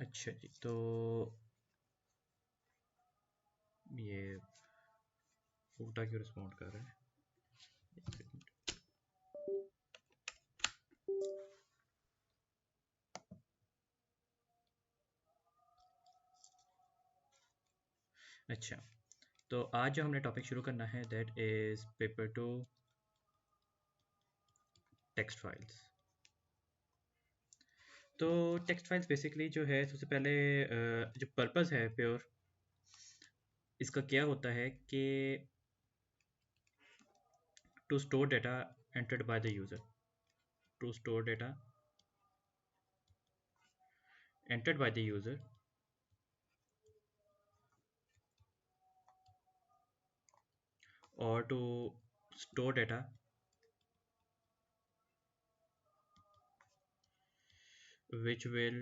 अच्छा जी, तो ये फूटा क्यों रिस्पॉन्ड कर रहा है? एक सेकंड। अच्छा, तो आज जो हमने टॉपिक शुरू करना है that is paper two text files. तो टेक्स्ट फाइल्स बेसिकली जो है सबसे पहले जो पर्पस है प्योर इसका क्या होता है कि to store data entered by the user, to store data entered by the user or to store data which will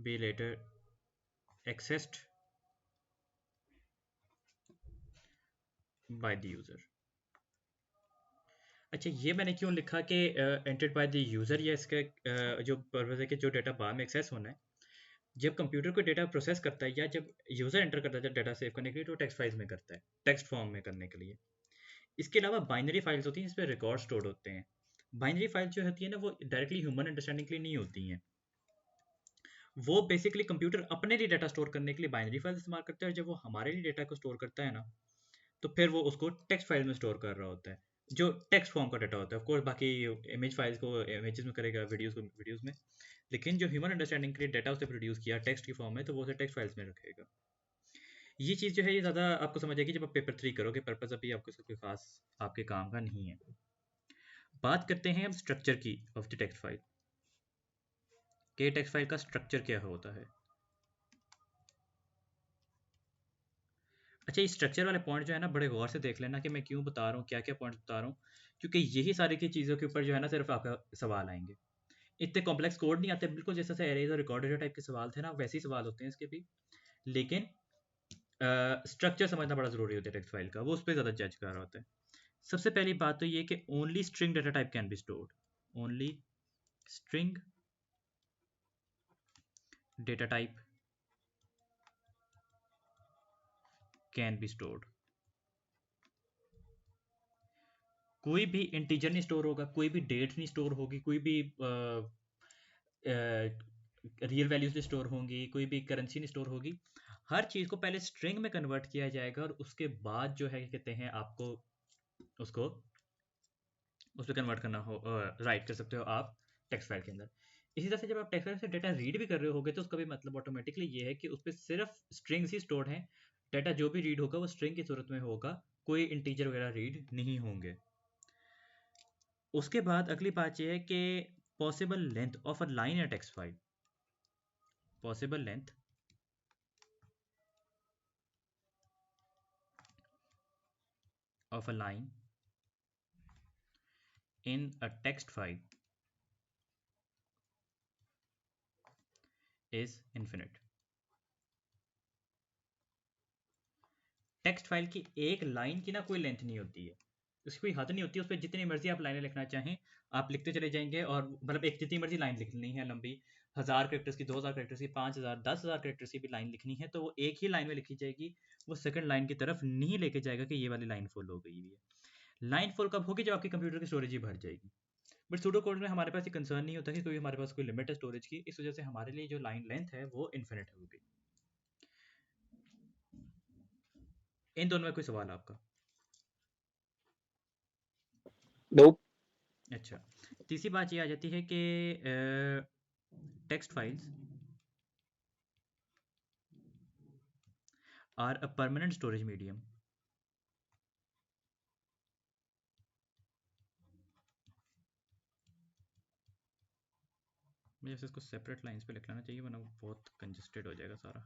be later accessed by the user। अच्छा, ये मैंने क्यों लिखा कि एंटर्ड बाय द यूज़र, या इसका जो पर्पस है कि जो डेटा बाद में एक्सेस होना है जब कंप्यूटर को डेटा प्रोसेस करता है या जब यूज़र एंटर करता है डेटा सेव करने के लिए, तो टेक्स्ट फाइल्स में करता है, टेक्स्ट फॉर्म में करने के लिए। इसके अलावा बाइनरी फाइल्स होती हैं, इस पर रिकॉर्ड स्टोर होते हैं। बाइनरी फाइल्स जो होती है ना, वो डायरेक्टली ह्यूमन अंडरस्टैंडिंग के लिए नहीं होती हैं। वो बेसिकली कंप्यूटर अपने लिए डाटा स्टोर करने के लिए बाइनरी फाइल इस्तेमाल करता है, और जब वो हमारे लिए डाटा को स्टोर करता है ना, तो फिर वो उसको टेक्स्ट फाइल में स्टोर कर रहा होता है, जो टेक्स्ट फॉर्म का डाटा होता है। ऑफ कोर्स बाकी इमेज फाइल्स को इमेजेस में करेगा, वीडियोस को वीडियोस में, लेकिन जो ह्यूमन अंडरस्टैंडिंग के लिए डाटा उसने प्रोड्यूस किया टेक्स्ट की फॉर्म में, तो वो उसे टेक्स्ट फाइल्स में रखेगा। ये चीज़ जो है ये ज़्यादा आपको समझ आएगी जब आप पेपर 3 करोगे। पर्पस अभी आपको इसका कोई खास आपके काम का नहीं है। बात करते हैं हम स्ट्रक्चर की ऑफ द टेक्स्ट फाइल, कि टेक्स्ट फाइल का स्ट्रक्चर क्या होता है। अच्छा, ये स्ट्रक्चर वाले पॉइंट जो है ना, बड़े गौर से देख लेना कि मैं क्यों बता रहा हूँ, क्या क्या पॉइंट बता रहा हूँ, क्योंकि यही सारी की चीज़ों के ऊपर जो है ना सिर्फ आपका सवाल आएंगे। इतने कॉम्प्लेक्स कोड नहीं आते, बिल्कुल जैसे से एरेज और रिकॉर्डेड टाइप के सवाल थे ना, वैसे ही सवाल होते हैं इसके भी। लेकिन स्ट्रक्चर समझना बड़ा ज़रूरी होता है टेक्स्ट फाइल का, वो उस पर ज़्यादा जज कर रहा होता है। सबसे पहली बात तो ये कि only string data type can be stored, only string data type can be stored. कोई भी इंटीजर नहीं स्टोर होगा, कोई भी डेट नहीं स्टोर होगी, कोई भी रियल वैल्यूज नहीं स्टोर होंगी, कोई भी करेंसी नहीं स्टोर होगी। हर चीज़ को पहले स्ट्रिंग में कन्वर्ट किया जाएगा, और उसके बाद जो है कहते हैं आपको उसको उस पर कन्वर्ट करना हो, राइट कर सकते हो आप टेक्स्ट फाइल के अंदर। इसी तरह से जब आप टेक्स्ट फाइल से डेटा रीड भी कर रहे होगे, तो उसका भी मतलब ऑटोमेटिकली ये है कि उस पर सिर्फ स्ट्रिंग्स ही स्टोर्ड हैं। डेटा जो भी रीड होगा वो स्ट्रिंग की सूरत में होगा, कोई इंटीजर वगैरह रीड नहीं होंगे। उसके बाद अगली बात यह है कि possible length of a line या text file, possible length of a line in a text file is infinite। Text file की एक लाइन की ना कोई लेंथ नहीं होती है, उसकी कोई हद नहीं होती है। उस पर जितनी मर्जी आप लाइनें लिखना चाहें आप लिखते चले जाएंगे, और मतलब एक जितनी मर्जी लाइन लिखनी है लंबी, 1000 करेक्टर्स की, 2000 करेक्टर्स की, 5000 10,000 करेक्टर्स की भी लाइन लिखनी है, तो वो एक ही लाइन में लिखी जाएगी। वो सेकंड लाइन की तरफ नहीं लेके जाएगा कि ये वाली लाइन फुल हो गई हुई है। लाइन फुल कब होगी? जब आपके कंप्यूटर की स्टोरेज ही भर जाएगी। बट सूडो कोड में हमारे पास ये कंसर्न नहीं होता कि कोई हमारे पास कोई लिमिट है स्टोरेज की, इस वजह से हमारे लिए जो लाइन लेंथ है वो इन्फिनिट होगी। इन दोनों में कोई सवाल आपका? Nope। अच्छा, तीसरी बात ये आ जाती है कि text files are a permanent storage medium. मुझे इसको सेपरेट लाइंस पे लिख लेना चाहिए, वरना वो बहुत कंजस्टेड हो जाएगा सारा।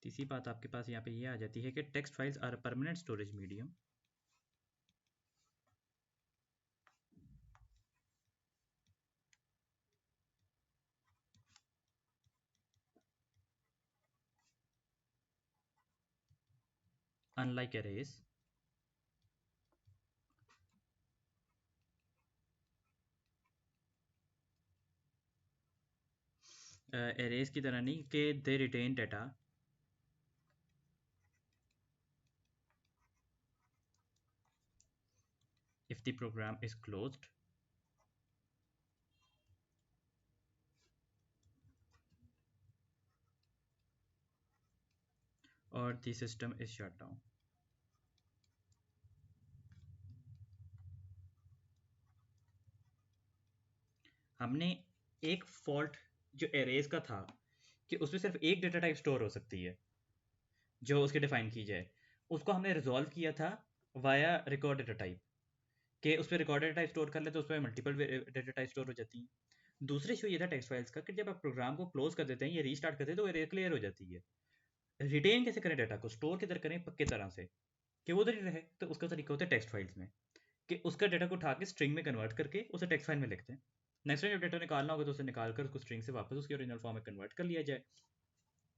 तीसरी बात आपके पास यहाँ पे ये आ जाती है कि text files are a permanent storage medium unlike arrays, arrays की तरह नहीं कि they retain data if the program is closed or the system is shut down. हमने एक फॉल्ट जो एरेज का था कि उसमें सिर्फ एक डेटा टाइप स्टोर हो सकती है जो उसके डिफाइन की जाए, उसको हमने रिजॉल्व किया था वाया रिकॉर्ड डेटा टाइप कि उस पर रिकॉर्ड डेटा टाइप स्टोर कर ले तो उस पर मल्टीपल डेटा टाइप स्टोर हो जाती हैं। दूसरी इशू ये था टेक्स्ट फाइल्स का कि जब आप प्रोग्राम को क्लोज कर देते हैं या रीस्टार्ट करते हैं तो एरर क्लियर हो जाती है। रिटेन कैसे करें डेटा को, स्टोर किधर करें पक्के तरह से कि वो उधर ही रहे, तो उसका तरीका होता है टेक्स्ट फाइल्स में कि उसका डेटा को उठा के स्ट्रिंग में कन्वर्ट करके उसे टेक्स्ट फाइल में लिखते हैं। नेक्स्ट टाइम जब डेटा निकालना होगा तो उसे निकाल कर उसको स्ट्रिंग से वापस उसके ओरिजिनल फॉर्म में कन्वर्ट कर लिया जाए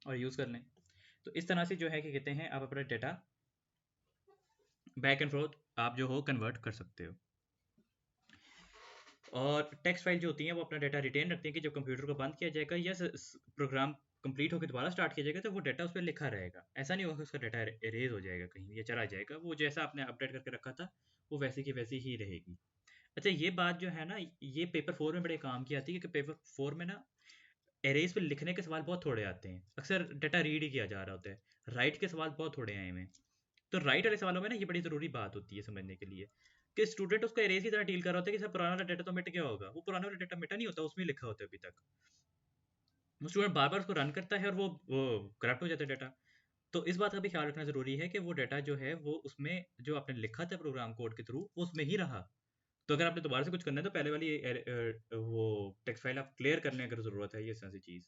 और यूज़ कर लें। तो इस तरह से जो है कि कहते हैं आप अपना डेटा बैक एंड फोर्थ आप जो हो कन्वर्ट कर सकते हो। और टेक्स्ट फाइल जो होती हैं वो अपना डेटा रिटेन रखती हैं कि जब कंप्यूटर को बंद किया जाएगा या प्रोग्राम कंप्लीट होकर दोबारा स्टार्ट किया जाएगा तो वो डेटा उस पर लिखा रहेगा। ऐसा नहीं होगा कि उसका डेटा एरेज हो जाएगा कहीं या चला जाएगा, वो जैसा आपने अपडेट करके रखा था वो वैसी की वैसी ही रहेगी। अच्छा, ये बात जो है ना ये पेपर 4 में बड़े काम की आती है कि पेपर 4 में ना एरेज पे लिखने के सवाल बहुत थोड़े आते हैं, अक्सर डेटा रीड ही किया जा रहा होता है, राइट के सवाल बहुत थोड़े आए हुए हैं। तो राइट वाले सवालों में ना ये बड़ी ज़रूरी बात होती है समझने के लिए कि स्टूडेंट उसको एरेज की तरह डील कर रहा होता है कि सर पुराना वाला डेटा तो मिट गया होगा, वो पुराना वाला डेटा मिटा नहीं होता, उसमें लिखा होता है अभी तक। वो स्टूडेंट बार बार उसको रन करता है और वो करप्ट हो जाता है डेटा। तो इस बात का भी ख्याल रखना ज़रूरी है कि वो डेटा जो है वो उसमें जो आपने लिखा था प्रोग्राम कोड के थ्रू उसमें ही रहा। तो अगर आपने दोबारा से कुछ करना है तो पहले वाली वो टेक्स्ट फाइल आप क्लियर करने अगर ज़रूरत है ये ऐसी चीज़।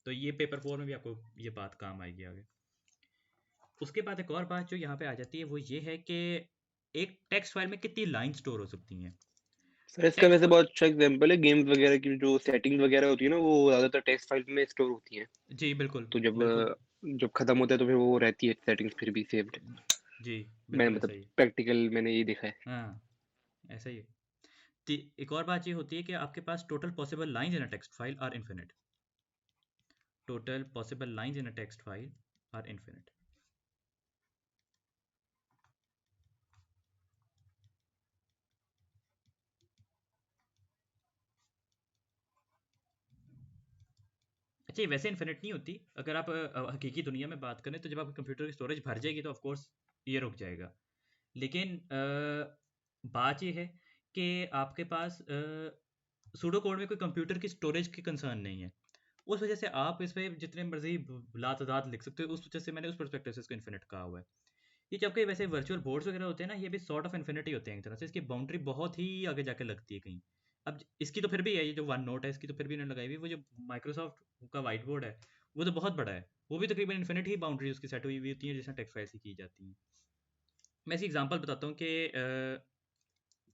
तो ये पेपर 4 में भी आपको ये बात काम आएगी आगे। उसके बाद एक और बात जो यहाँ पे आ जाती है वो ये है कि एक टेक्स्ट फाइल में कितनी लाइन स्टोर हो सकती हैं। सर इसका टेक्स्ट वैसे बहुत अच्छा एग्जांपल है गेम्स वगैरह की जो सेटिंग्स वगैरह होती है ना वो ज्यादातर टेक्स्ट फाइल में स्टोर होती हैं। जी बिल्कुल तो जब बिल्कुल। जब खत्म होता है तो फिर वो रहती है सेटिंग्स फिर भी सेव्ड। जी मैं बिल्कुल मतलब ऐसा ही है। प्रैक्टिकल मैंने ये देखा है। हाँ ऐसा ही है। एक और बात ये होती है कि आपके पास total possible lines in a text file are infinite. Total possible lines in a text file are infinite. अच्छा, ये वैसे इन्फिनिट नहीं होती। अगर आप हकीकी दुनिया में बात करें तो जब आपके कंप्यूटर की स्टोरेज भर जाएगी तो ऑफ कोर्स ये रुक जाएगा। लेकिन बात ये है कि आपके पास सूडो कोड में कोई कंप्यूटर की स्टोरेज की कंसर्न नहीं है। उस वजह से आप इस पे जितने मर्जी लातादाद लिख सकते हो, उस वजह से मैंने उस पर्सपेक्टिव से इसको इन्फिनिट कहा हुआ है। ये जबकि वैसे वर्चुअल बोर्ड्स वगैरह होते हैं ना ये भी सॉर्ट ऑफ इन्फिनिटी होते हैं एक तरह से, इसकी बाउंड्री बहुत ही आगे जाके लगती है कहीं। अब इसकी तो फिर भी है, ये जो वन नोट है इसकी तो फिर भी इन्होंने लगाई हुई, वो जो माइक्रोसॉफ्ट का वाइट बोर्ड है वो तो बहुत बड़ा है, वो भी तकरीबन इन्फिनिट ही बाउंड्री उसकी सेट हुई हुई होती है जिसमें टेक्स्ट फाइल्स की जाती हैं। मैं इसकी एग्जांपल बताता हूँ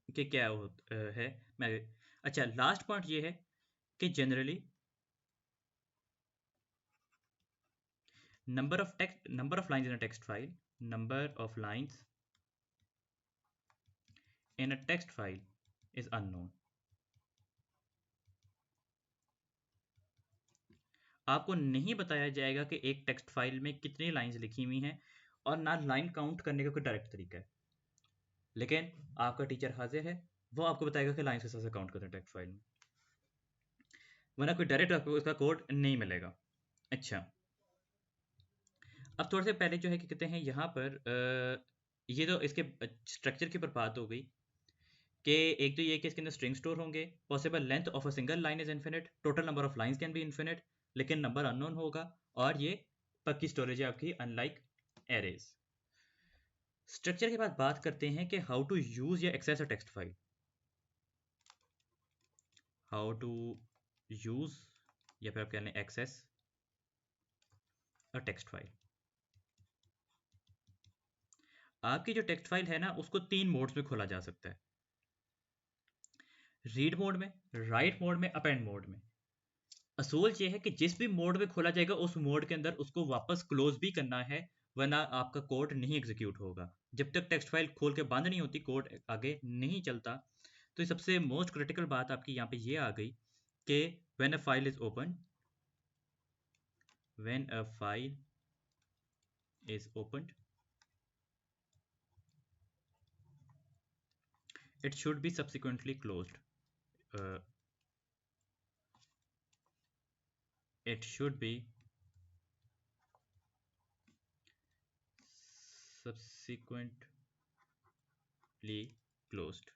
कि क्या है। मैं अच्छा, लास्ट पॉइंट ये है कि generally number of lines in a text file number of lines in a text file is unknown। आपको नहीं बताया जाएगा कि एक टेक्स्ट फाइल में कितनी लाइंस लिखी हुई हैं और ना लाइन काउंट करने का कोई डायरेक्ट तरीका है। लेकिन आपका टीचर हाजिर है, वो आपको बताएगा कि लाइंस कैसे काउंट करते हैं टेक्स्ट फाइल में, वरना कोई डायरेक्ट आपको उसका कोड नहीं मिलेगा। अच्छा, अब थोड़े से पहले जो है कि कहते हैं यहाँ पर ये तो इसके स्ट्रक्चर की ऊपर बात हो गई कि एक तो ये कि इसके अंदर स्ट्रिंग स्टोर होंगे, possible length of a single line is infinite, total number of lines can be infinite, लेकिन नंबर अननोन होगा, और ये पक्की स्टोरेज है आपकी अनलाइक एरेज। स्ट्रक्चर के बाद बात करते हैं कि हाउ टू यूज या access a text file. How to use या फिर आप कह लें एक्सेस अ टेक्स्ट फाइल। आपकी जो टेक्स्ट फाइल है ना उसको 3 मोड्स में खोला जा सकता है, रीड मोड में, राइट मोड में, अपेंड मोड में। असूल ये है कि जिस भी मोड में खोला जाएगा उस मोड के अंदर उसको वापस क्लोज भी करना है, वरना आपका कोड नहीं एग्जीक्यूट होगा। जब तक टेक्स्ट फाइल खोल के बंद नहीं होती कोड आगे नहीं चलता। तो ये सबसे मोस्ट क्रिटिकल बात आपकी यहाँ पे ये आ गई कि when a file is open, when a file is open, it should be subsequently closed. uh, it should be subsequently closed,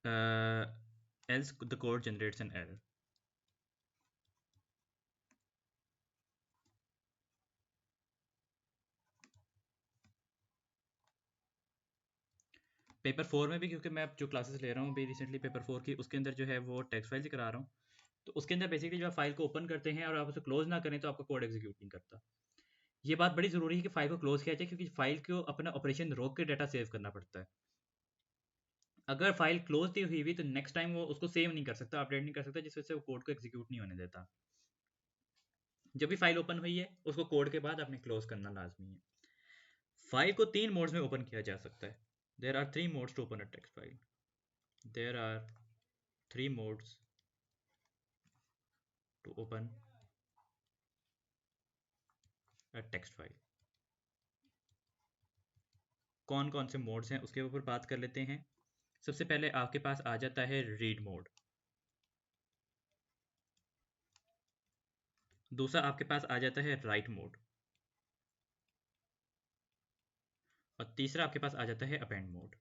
uh, else the code generates an error. Paper 4 में भी, क्योंकि मैं जो क्लासेस ले रहा हूँ अभी रिसेंटली पेपर 4 की, उसके अंदर जो है वो टेक्स्ट फाइल से करा रहा हूँ। तो उसके अंदर बेसिकली जब आप फाइल को ओपन करते हैं और आप उसे क्लोज ना करें तो आपका कोड एग्जीक्यूट नहीं करता। ये बात बड़ी ज़रूरी है कि फाइल को क्लोज किया जाए, क्योंकि फाइल को अपना ऑपरेशन रोक के डाटा सेव करना पड़ता है। अगर फाइल क्लोज दी हुई भी तो नेक्स्ट टाइम वो उसको सेव नहीं कर सकता, अपडेट नहीं कर सकता, जिस वजह से वो कोड को एग्जीक्यूट नहीं होने देता। जब भी फाइल ओपन हुई है उसको कोड के बाद आपने क्लोज करना लाजमी है। फाइल को 3 मोड्स में ओपन किया जा सकता है। There are 3 modes to open a text file. There are 3 modes to open a text file. कौन कौन से मोड्स हैं उसके ऊपर बात कर लेते हैं। सबसे पहले आपके पास आ जाता है रीड मोड। दूसरा आपके पास आ जाता है राइट मोड। और तीसरा आपके पास आ जाता है अपेंड मोड।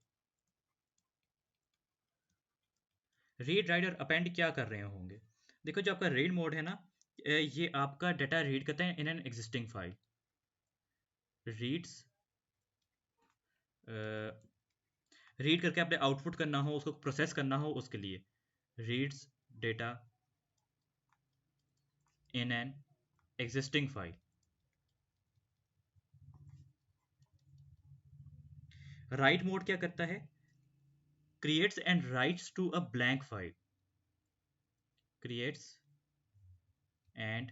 रीड, राइट और अपेंड क्या कर रहे होंगे? देखो, जो आपका रीड मोड है ना, ये आपका डाटा रीड करता है इन an existing file. Reads, read करके अपने आउटपुट करना हो, उसको प्रोसेस करना हो, उसके लिए reads data in an existing file. Write mode क्या करता है? Creates and writes to a blank file. Creates and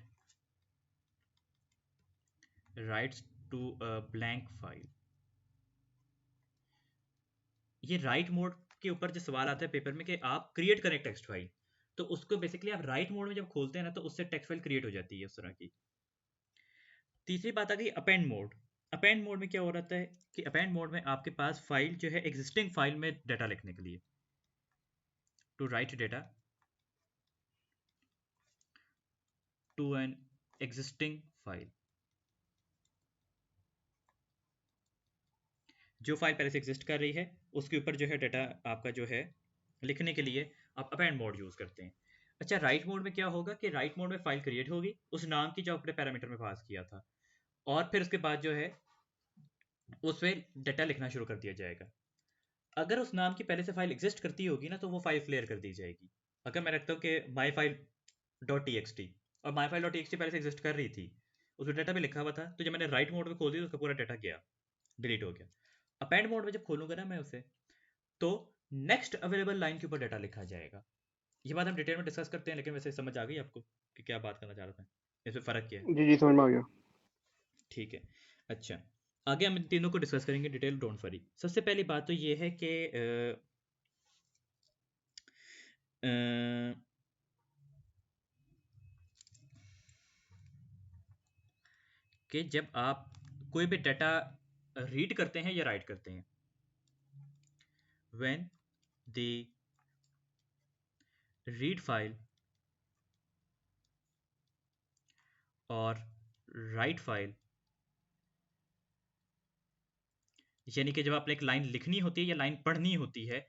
writes to a blank file. ये राइट मोड के ऊपर जो सवाल आता है पेपर में कि आप क्रिएट करें टेक्स्ट फाइल, तो उसको बेसिकली आप राइट मोड में जब खोलते हैं ना तो उससे टेक्स्ट फाइल क्रिएट हो जाती है उस तरह की। तीसरी बात आ गई अपेंड मोड। अपेंड मोड में क्या हो रहा है कि अपेंड मोड में आपके पास फाइल जो है एग्जिस्टिंग फाइल में डाटा लिखने के लिए, to write data to an existing file. जो फाइल पहले से एग्जिस्ट कर रही है उसके ऊपर जो है डाटा आपका जो है लिखने के लिए आप अपेंड मोड यूज करते हैं। अच्छा, राइट मोड में क्या होगा कि राइट मोड में फाइल क्रिएट होगी उस नाम की जो आपने पैरामीटर में पास किया था, और फिर उसके बाद जो है उसमें डाटा लिखना शुरू कर दिया जाएगा। अगर उस नाम की पहले से फाइल एग्जिस्ट करती होगी ना तो वो फाइल क्लियर कर दी जाएगी। अगर मैं रखता हूँ कि my file dot T X T, और my file dot T X T पहले से एग्जिस्ट कर रही थी, उसमें डाटा भी लिखा हुआ था, तो जब मैंने राइट मोड में खोल दिया तो उसका पूरा डाटा गया, डिलीट हो गया। अपेंड मोड में जब खोलूंगा ना मैं उसे, तो नेक्स्ट अवेलेबल लाइन के ऊपर डाटा लिखा जाएगा। ये बात हम डिटेल में डिस्कस करते हैं, लेकिन वैसे समझ आ गई आपको कि क्या बात करना चाह रहा था, इसमें फ़र्क क्या है? जी जी, समझ में आ गया। ठीक है। अच्छा, आगे हम इन तीनों को डिस्कस करेंगे डिटेल, डोंट वरी। सबसे पहली बात तो ये है कि जब आप कोई भी डाटा रीड करते हैं या राइट करते हैं, व्हेन द रीड फाइल और राइट फाइल, यानी कि जब आपने एक लाइन लिखनी होती है या लाइन पढ़नी होती है,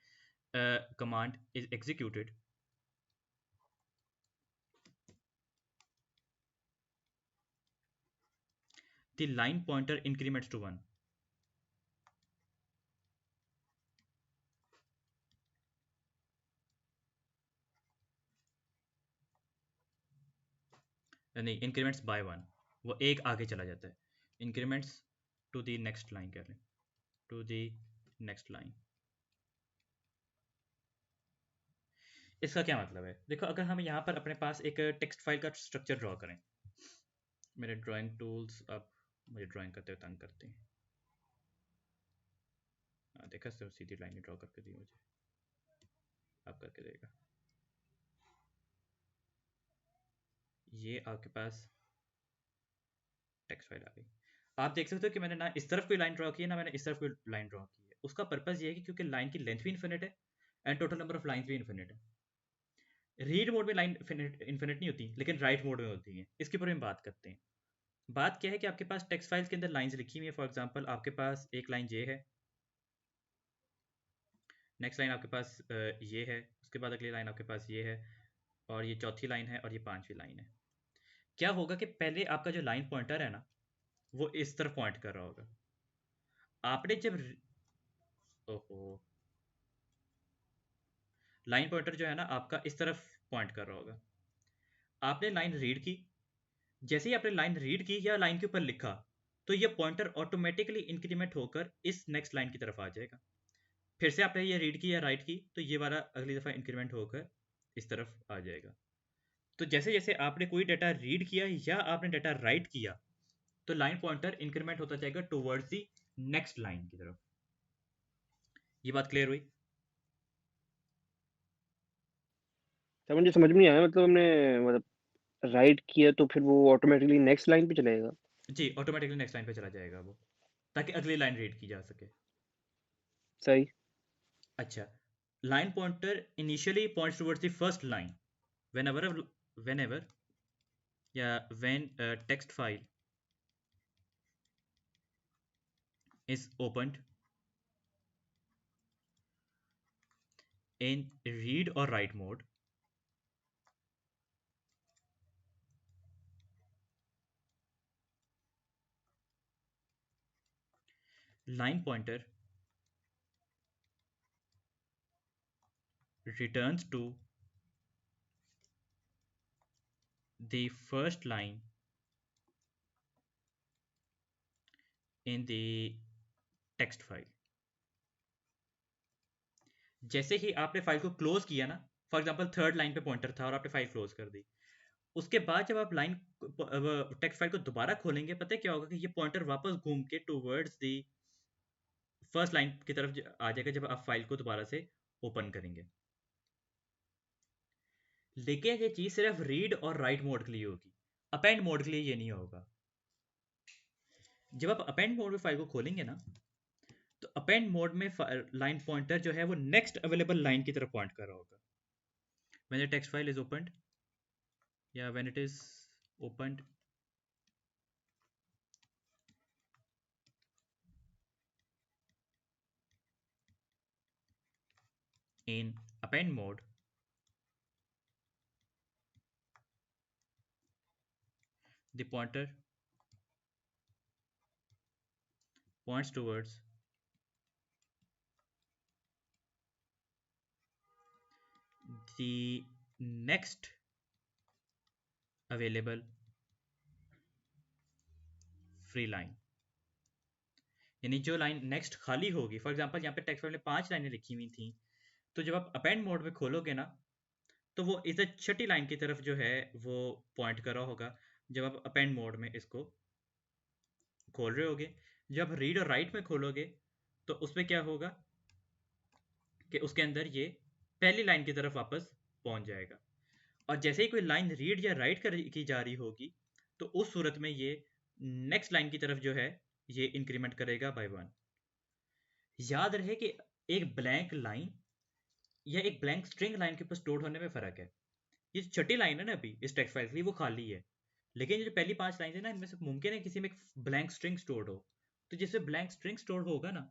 command is executed, the line pointer increments to 1। नहीं, इंक्रीमेंट्स बाय 1, वो एक आगे चला जाता है। Increments to the next line कह रहे हैं, टू द नेक्स्ट लाइन। इसका क्या मतलब है? देखो, अगर हम यहाँ पर अपने पास एक टेक्स्ट फाइल का स्ट्रक्चर ड्रॉ करें, मेरे ड्राइंग टूल्स अब मुझे ड्राइंग करते हुए तंग करते हैं। देखा सिर्फ सीधी लाइन ड्रॉ करके दी मुझे, अब करके देगा। ये आपके पास टेक्स्ट फाइल आ गई। आप देख सकते हो कि मैंने ना इस तरफ कोई लाइन ड्रॉ की है, ना मैंने इस तरफ कोई लाइन ड्रॉ की है। उसका पर्पस ये है कि क्योंकि लाइन की लेंथ भी इन्फिनिट है and total number of lines भी इन्फिनिट है। रीड मोड में लाइन इन्फिनिट नहीं होती, लेकिन राइट मोड में होती है। इसके ऊपर हम बात करते हैं। बात क्या है कि आपके पास टेक्स्ट फाइल्स के अंदर लाइंस लिखी हुई है। फॉर एग्जांपल आपके पास एक लाइन ये है, नेक्स्ट लाइन आपके पास ये है, उसके बाद अगली लाइन आपके पास ये है, और ये चौथी लाइन है, और ये पांचवी लाइन है। क्या होगा कि पहले आपका जो लाइन पॉइंटर है ना, वो इस तरफ पॉइंट कर रहा होगा। आपने जब ओहो, लाइन पॉइंटर जो है ना आपका इस तरफ पॉइंट कर रहा होगा। आपने लाइन रीड की, जैसे ही आपने लाइन रीड की या लाइन के ऊपर लिखा, तो ये पॉइंटर ऑटोमेटिकली इंक्रीमेंट होकर इस नेक्स्ट लाइन की तरफ आ जाएगा। फिर से आपने ये रीड की या राइट की, तो ये वाला अगली दफ़ा इंक्रीमेंट होकर इस तरफ आ जाएगा। तो जैसे जैसे आपने कोई डाटा रीड किया या आपने डाटा राइट किया, तो लाइन पॉइंटर इंक्रीमेंट होता जाएगा टुवर्ड्स दी नेक्स्ट लाइन की तरफ। ये बात क्लियर हुई? सर मुझे समझ में नहीं आया, मतलब हमने मतलब राइट किया तो फिर वो ऑटोमेटिकली नेक्स्ट लाइन पे चलेगा? जी, ऑटोमेटिकली नेक्स्ट लाइन पे चला जाएगा वो, ताकि अगली लाइन रीड की जा सके। सही। अच्छा, line pointer initially points towards the first line whenever या when a text file is opened in read or write mode, line pointer returns to the first line in the text file। जैसे ही आपने file को close किया ना, for example third line पे pointer था और आपने फाइल क्लोज कर दी, उसके बाद जब आप लाइन टेक्स्ट फाइल को दोबारा खोलेंगे, पता है क्या होगा कि ये पॉइंटर वापस घूम के टुवर्ड्स दी फर्स्ट लाइन की तरफ आ जाएगा जब आप फाइल को दोबारा से ओपन करेंगे। लेकिन ये चीज सिर्फ रीड और राइट मोड के लिए होगी, अपेंड मोड के लिए ये नहीं होगा। जब आप अपेंड मोड में फाइल को खोलेंगे ना, तो अपेंड मोड में लाइन पॉइंटर जो है वो नेक्स्ट अवेलेबल लाइन की तरफ पॉइंट कर रहा होगा। When the text file is opened या when it is opened in append mode, the pointer points towards the next available free line। यानी जो लाइन नेक्स्ट खाली होगी, फॉर एग्जांपल यहाँ पे टेक्स्ट फाइल में 5 लाइनें लिखी हुई थी, तो जब आप अपेंड मोड में खोलोगे ना, तो वो इस छठी लाइन की तरफ जो है वो पॉइंट कर रहा होगा जब आप अपेंड मोड में इसको खोल रहे होगे। जब रीड और राइट में खोलोगे, तो उसमें क्या होगा कि उसके अंदर ये पहली लाइन की तरफ वापस पहुंच जाएगा। और जैसे ही कोई लाइन रीड या राइट की जा रही होगी, तो उस सूरत में ये नेक्स्ट लाइन की तरफ जो है ये इंक्रीमेंट करेगा बाय 1। याद रहे कि एक ब्लैंक लाइन या एक ब्लैंक स्ट्रिंग लाइन के ऊपर स्टोर होने में फ़र्क है। ये छठी लाइन है ना अभी इस टेक्स्ट फाइल के लिए, वो खाली है। लेकिन ये जो पहली 5 लाइन है ना, इनमें से मुमकिन है किसी में एक ब्लैंक स्ट्रिंग स्टोर्ड हो। तो जिसमें ब्लैंक स्ट्रिंग स्टोर होगा ना,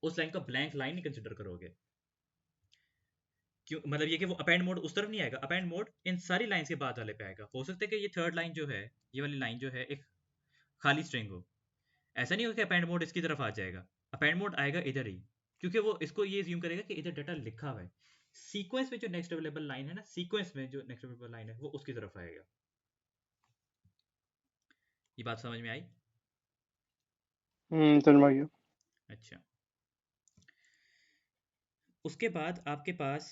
उस लाइन का ब्लैंक लाइन ही कंसिडर करोगे। क्यों? मतलब ये कि वो अपेंड मोड उस तरफ नहीं आएगा, अपेंड मोड इन सारी लाइंस के बाद वाले पे आएगा। हो सकता है कि ये थर्ड लाइन जो है, ये वाली लाइन जो है एक खाली स्ट्रिंग हो। ऐसा नहीं होगा कि अपेंड मोड इसकी तरफ आ जाएगा, अपेंड मोड आएगा इधर ही, क्योंकि वो इसको ये ज्यूम करेगा कि इधर डाटा लिखा हुआ है। सीक्वेंस में जो नेक्स्ट अवेलेबल लाइन है ना, सीक्वेंस में जो नेक्स्ट अवेलेबल लाइन है वो उसकी तरफ आएगा। ये बात समझ में आई? समझ में आ गया। अच्छा, उसके बाद आपके पास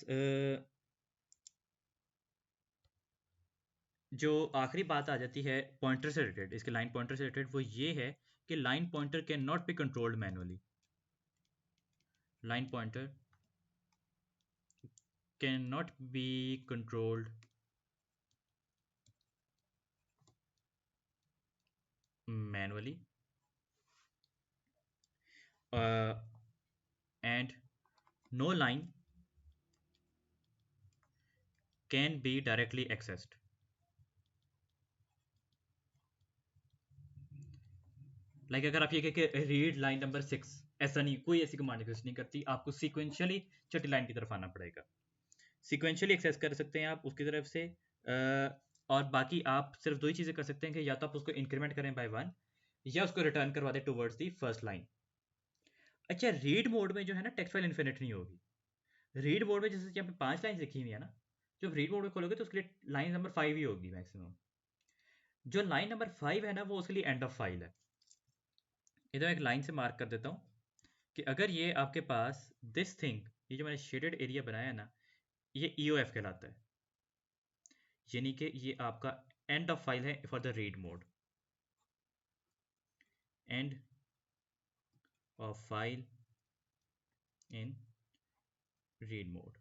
जो आखिरी बात आ जाती है पॉइंटर से रिलेटेड, इसके लाइन पॉइंटर से रिलेटेड, वो ये है कि line pointer can not be controlled manually. Line pointer can not be controlled manually and no line can be directly accessed. Like अगर आप ये कह के रीड लाइन नंबर 6, ऐसा नहीं, कोई ऐसी कमांड एग्जिस्ट नहीं करती, आपको सीक्वेंशियली छठी लाइन की तरफ आना पड़ेगा। सीक्वेंशियली एक्सेस कर सकते हैं आप उसकी तरफ से, और बाकी आप सिर्फ दो ही चीज़ें कर सकते हैं कि या तो आप उसको इंक्रीमेंट करें बाय 1 या उसको रिटर्न करवा दें टुवर्ड्स दी फर्स्ट लाइन। अच्छा, रीड मोड में जो है ना टेक्स्ट फाइल इन्फिनिट नहीं होगी। रीड मोड में जैसे यहाँ पे 5 लाइन लिखी हुई है ना, जब रीड मोड में खोलोगे तो उसके लिए लाइन नंबर 5 ही होगी मैक्सिमम। जो लाइन नंबर 5 है ना, वो उसके लिए एंड ऑफ फाइल है। इधर एक लाइन से मार्क कर देता हूँ कि अगर ये आपके पास दिस थिंग, ये जो मैंने शेडेड एरिया बनाया है ना, ये EOF कहलाता है, यानी कि ये आपका एंड ऑफ फाइल है for the read mode. And of file in read mode.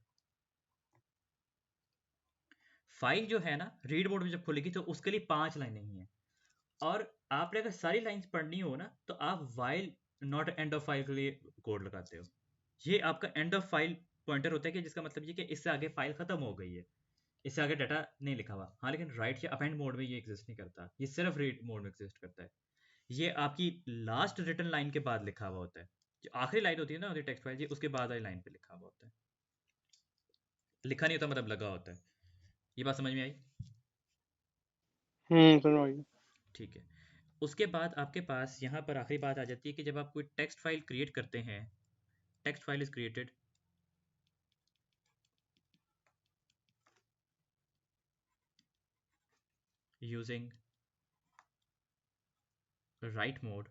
File जो है ना रीड मोड में जब खुलेगी तो उसके लिए 5 लाइनें ही हैं, और आपने अगर सारी लाइंस पढ़नी हो ना तो आप while not and of file के लिए कोड लगाते हो। ये आपका एंड ऑफ फाइल पॉइंटर होता है कि जिसका मतलब ये कि इससे आगे फाइल खत्म हो गई है, इससे आगे डाटा नहीं लिखा हुआ। हाँ, लेकिन राइट या अपेंड मोड में ये एग्जिस्ट नहीं करता, ये सिर्फ रीड मोड में एग्जिस्ट करता है। ये आपकी लास्ट रिटर्न लाइन के बाद लिखा हुआ होता है, जो आखिरी लाइन होती है ना टेक्स्ट फाइल, ये उसके बाद वाली लाइन पे लिखा हुआ होता है। लिखा नहीं होता, मतलब लगा होता है। ये बात समझ में आई? समझ गया। ठीक है। उसके बाद आपके पास यहाँ पर आखिरी बात आ जाती है कि जब आप कोई टेक्स्ट फाइल क्रिएट करते हैं, text file is created using right mode,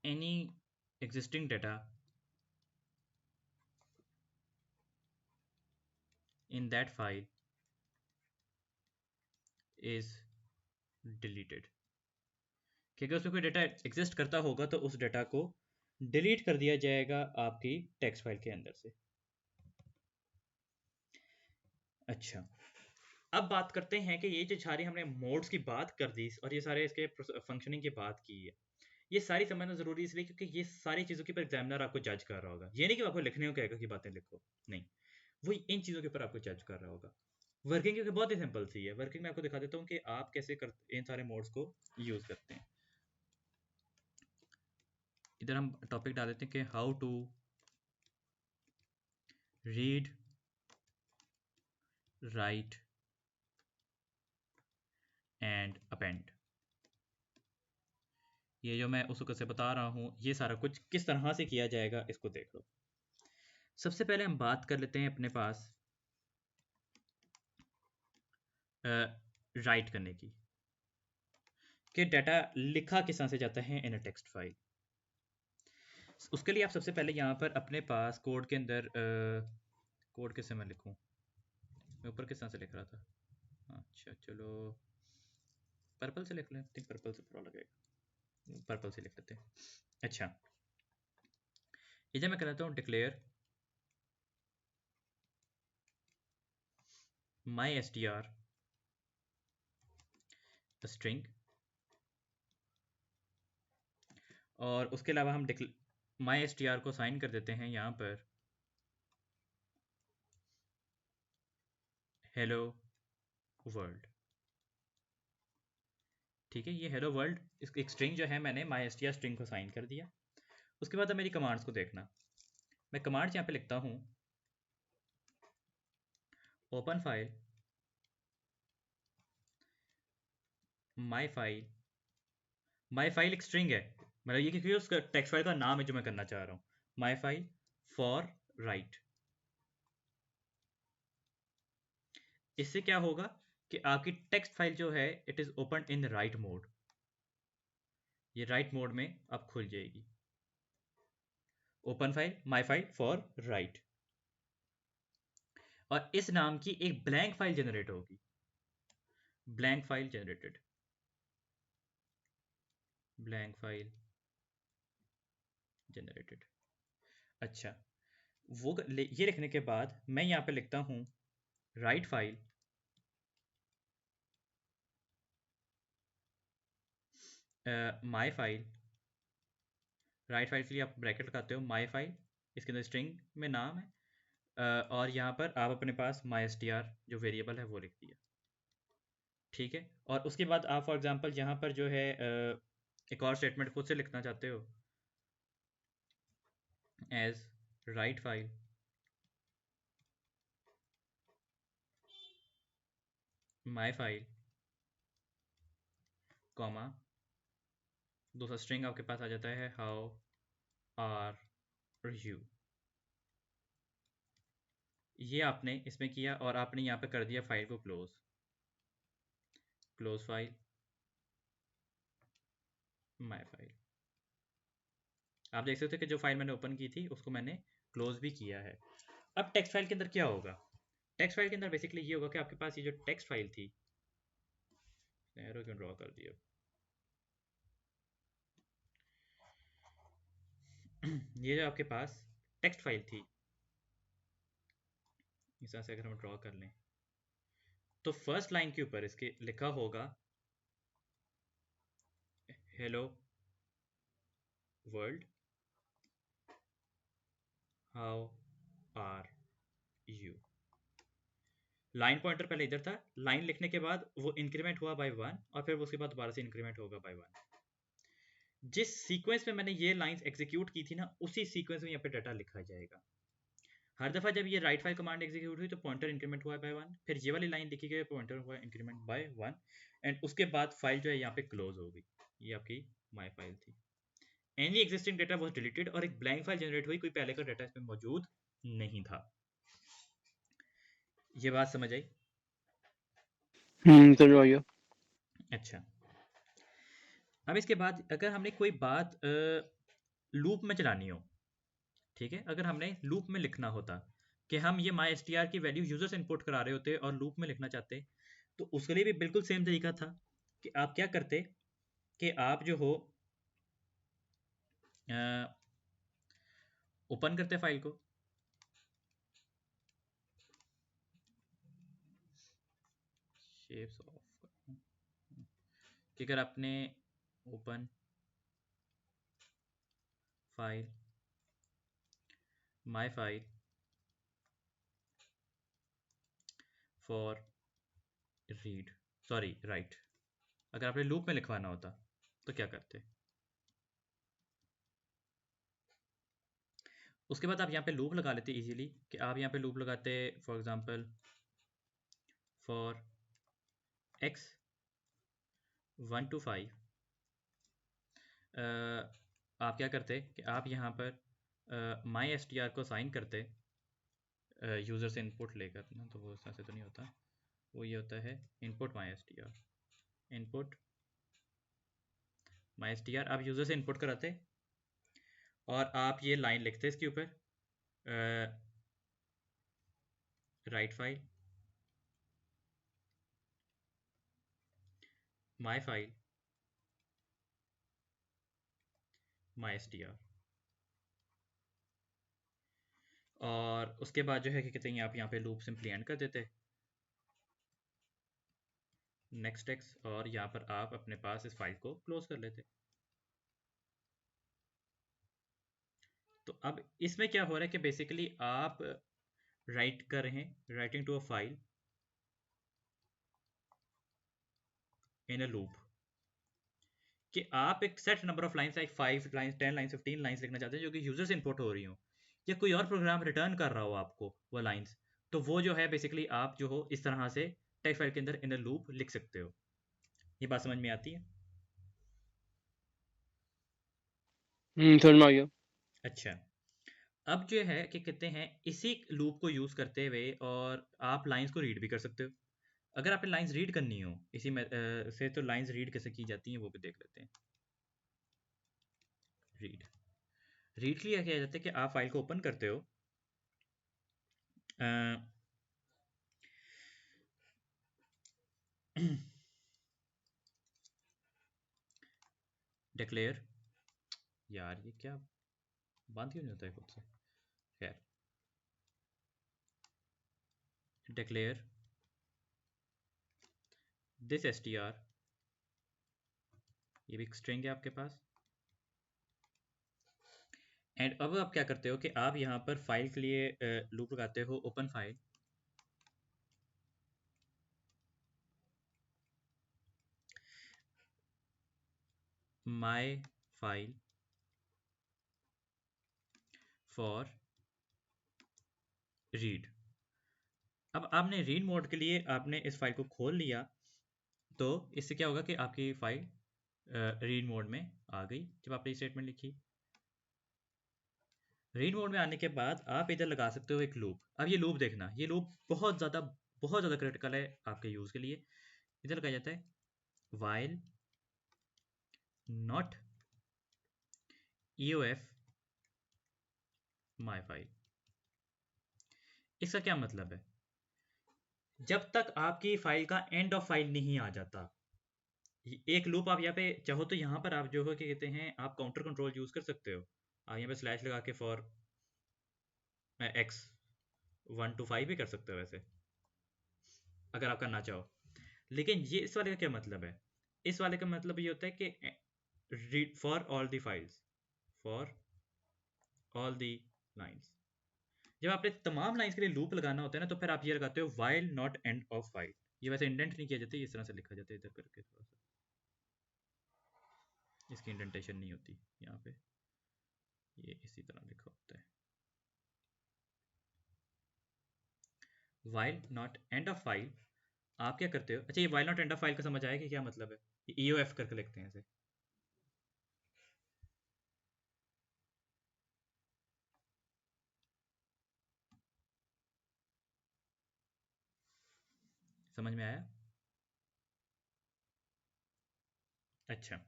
any existing data in that file is deleted। कि अगर उसमें कोई डेटा एग्जिस्ट करता होगा तो उस डेटा को डिलीट कर दिया जाएगा आपकी टेक्स्ट फाइल के अंदर से। अच्छा, अब बात करते हैं कि ये जो सारी हमने मोड्स की बात कर दी और ये सारे इसके फंक्शनिंग की बात की है, ये सारी समझना जरूरी इसलिए क्योंकि ये सारी चीज़ों के ऊपर एग्जामिनर आपको जज कर रहा होगा। ये नहीं कि आपको लिखने को कहेगा कि बातें लिखो, नहीं, वो इन चीज़ों के ऊपर आपको जज कर रहा होगा। वर्किंग क्योंकि बहुत ही सिंपल सी है, वर्किंग में आपको दिखा देता हूँ कि आप कैसे कर इन सारे मोड्स को यूज़ करते हैं। इधर हम टॉपिक डाल देते हैं कि how to read, write and append. ये जो मैं उसको से बता रहा हूँ, ये सारा कुछ किस तरह से किया जाएगा इसको देख लो। सबसे पहले हम बात कर लेते हैं अपने पास राइट करने की, कि डाटा लिखा किस तरह से जाता है इन अ टेक्स्ट फाइल। उसके लिए आप सबसे पहले यहाँ पर अपने पास कोड के अंदर कोड किस मैं लिखूँ, मैं ऊपर किस तरह से लिख रहा था, अच्छा चलो पर्पल से लिख लें, थिंक पर्पल से पूरा लगेगा, पर्पल से लिख लेते हैं। अच्छा, इधर मैं कहता हूँ डिक्लेयर माई str स्ट्रिंग, और उसके अलावा हम माई str को साइन कर देते हैं यहाँ पर हेलो वर्ल्ड। ठीक है, ये हेलो वर्ल्ड एक स्ट्रिंग जो है, मैंने माई str स्ट्रिंग को साइन कर दिया। उसके बाद अब मेरी कमांड्स को देखना, मैं कमांड्स यहाँ पे लिखता हूँ ओपन फाइल माई फाइल एक स्ट्रिंग है, मतलब ये क्योंकि उसका टेक्स्ट फाइल का नाम है जो मैं करना चाह रहा हूँ, माई फाइल फॉर राइट। इससे क्या होगा कि आपकी टेक्स्ट फाइल जो है it is open in right mode, ये राइट मोड में अब खुल जाएगी। Open file my file for right. और इस नाम की एक ब्लैंक फाइल जनरेट होगी, blank file generated, blank file generated. अच्छा, ये लिखने के बाद मैं यहाँ पे लिखता हूँ right file my file, write file के लिए आप ब्रैकेट लगाते हो, माई फाइल, इसके अंदर स्ट्रिंग में नाम है, और यहाँ पर आप अपने पास माई str जो वेरिएबल है वो लिख दिया, ठीक है। और उसके बाद आप फॉर एग्जांपल यहाँ पर जो है एक और स्टेटमेंट खुद से लिखना चाहते हो, as write file my file comma, दूसरा स्ट्रिंग आपके पास आ जाता है हाउ आर यू। ये आपने इसमें किया और आपने यहाँ पे कर दिया फाइल को close, close file my file. आप देख सकते हो कि जो फाइल मैंने ओपन की थी उसको मैंने क्लोज भी किया है। अब टेक्स्ट फाइल के अंदर क्या होगा, टेक्स्ट फाइल के अंदर बेसिकली ये होगा कि आपके पास ये जो टेक्स्ट फाइल थी, एरो क्यों ड्रॉ कर दिया ये जो आपके पास टेक्स्ट फाइल थी, इस तरह से अगर हम ड्रॉ कर लें तो फर्स्ट लाइन के ऊपर इसके लिखा होगा hello world how are you. Line pointer पहले इधर था, लाइन लिखने के बाद वो इंक्रीमेंट हुआ बाय 1 और फिर उसके बाद दोबारा से इंक्रीमेंट होगा बाय 1। जिस सीक्वेंस में मैंने ये लाइंस एग्जीक्यूट की थी ना, उसी सीक्वेंस में यहाँ पे डाटा लिखा जाएगा। हर दफा जब ये राइट फाइल कमांड एग्जीक्यूट हुई तो पॉइंटर इंक्रीमेंट हुआ बाय 1, फिर ये वाली लाइन लिखी गई पॉइंटर हुआ इंक्रीमेंट बाय 1, एंड उसके बाद फाइल जो है यहाँ पे क्लोज हो गई। ये आपकी माई फाइल थी, any existing data was deleted और एक ब्लैंक फाइल जनरेट हुई, कोई पहले का डेटा इसमें मौजूद नहीं था। ये बात समझ आई? समझ आ गया। अच्छा, अब इसके बाद अगर हमने कोई बात लूप में चलानी हो, ठीक है, अगर हमने लूप में लिखना होता कि हम ये माई str की वैल्यू यूजर से इनपुट करा रहे होते और लूप में लिखना चाहते, तो उसके लिए भी बिल्कुल सेम तरीका था कि आप क्या करते कि आप जो हो ओपन करते फाइल को, शेप्स ऑफ कि अगर आपने open file my file for read sorry right, अगर आपने लूप में लिखवाना होता तो क्या करते, उसके बाद आप यहाँ पे लूप लगा लेते इजीली, कि आप यहाँ पे लूप लगाते for example for x 1 to 5, आप क्या करते कि आप यहाँ पर माई str को साइन करते यूज़र से इनपुट लेकर ना, तो वो इस तरह से तो नहीं होता, वो ये होता है इनपुट माई str, इनपुट माई str आप यूज़र से इनपुट कराते और आप ये लाइन लिखते इसके ऊपर right file my file my str, और उसके बाद जो है कि कहते हैं आप यहाँ पे लूप सिंपली एंड कर देते नेक्स्ट एक्स, और यहाँ पर आप अपने पास इस फाइल को क्लोज कर लेते। तो अब इसमें क्या हो रहा है कि बेसिकली आप राइट कर रहे हैं, writing to a file in a loop, कि आप एक set number of lines like 5 lines 10 lines 15 lines लिखना चाहते हैं जो कि यूजर से इनपुट हो रही हो, या कोई और प्रोग्राम रिटर्न कर रहा हो आपको वो लाइंस, तो वो जो है बेसिकली आप जो हो इस तरह से टेक्स्ट फाइल के अंदर इन अ लूप लिख सकते हो। ये बात समझ में आती है? समझ में आ गया। अच्छा, अब जो है कि कहते हैं इसी लूप को यूज करते हुए और आप लाइंस को रीड भी कर सकते हो। अगर आपने लाइंस रीड करनी हो इसी में से, तो लाइंस रीड कैसे की जाती हैं वो भी देख लेते हैं। रीड, रीड के लिए क्या जाता है कि आप फाइल को ओपन करते हो, डिक्लेयर, यार ये क्या बंद क्यों नहीं होता है खुद से, खैर, डिक्लेयर दिस str, ये भी स्ट्रिंग है आपके पास। एंड अब आप क्या करते हो कि आप यहाँ पर फाइल के लिए लूप लगाते हो, open file, my file for read. अब आपने रीड मोड के लिए आपने इस फाइल को खोल लिया, तो इससे क्या होगा कि आपकी फाइल रीड मोड में आ गई जब आपने स्टेटमेंट लिखी। रीड मोड में आने के बाद आप इधर लगा सकते हो एक लूप। अब ये लूप देखना, ये लूप बहुत ज़्यादा क्रिटिकल है आपके यूज़ के लिए। इधर लगाया जाता है while not eof my file। इसका क्या मतलब है? जब तक आपकी फाइल का एंड ऑफ फाइल नहीं आ जाता, एक लूप आप यहाँ पे चाहो तो यहाँ पर आप जो है क्या कहते हैं, आप काउंटर कंट्रोल यूज कर सकते हो। आप यहाँ पे स्लैश लगा के फॉर एक्स 1 to 5 भी कर सकते हो वैसे, अगर आप करना चाहो। लेकिन ये इस वाले का क्या मतलब है? इस वाले का मतलब ये होता है कि read for all the files, for all the lines. जब आपने तमाम लाइन्स के लिए लूप लगाना होता है ना, तो फिर आप ये लगाते हो while not and of file. ये वैसे इंडेंट नहीं किया जाता, इस तरह से लिखा जाता है इधर करके, थोड़ा सा इसकी इंडेंटेशन नहीं होती यहाँ पे, ये इसी तरह लिखा होता है while not and of file. आप क्या करते हो? अच्छा, ये while not and of file का समझ आया कि क्या मतलब है? ये EOF करके लिखते हैं इसे। समझ में आया? अच्छा,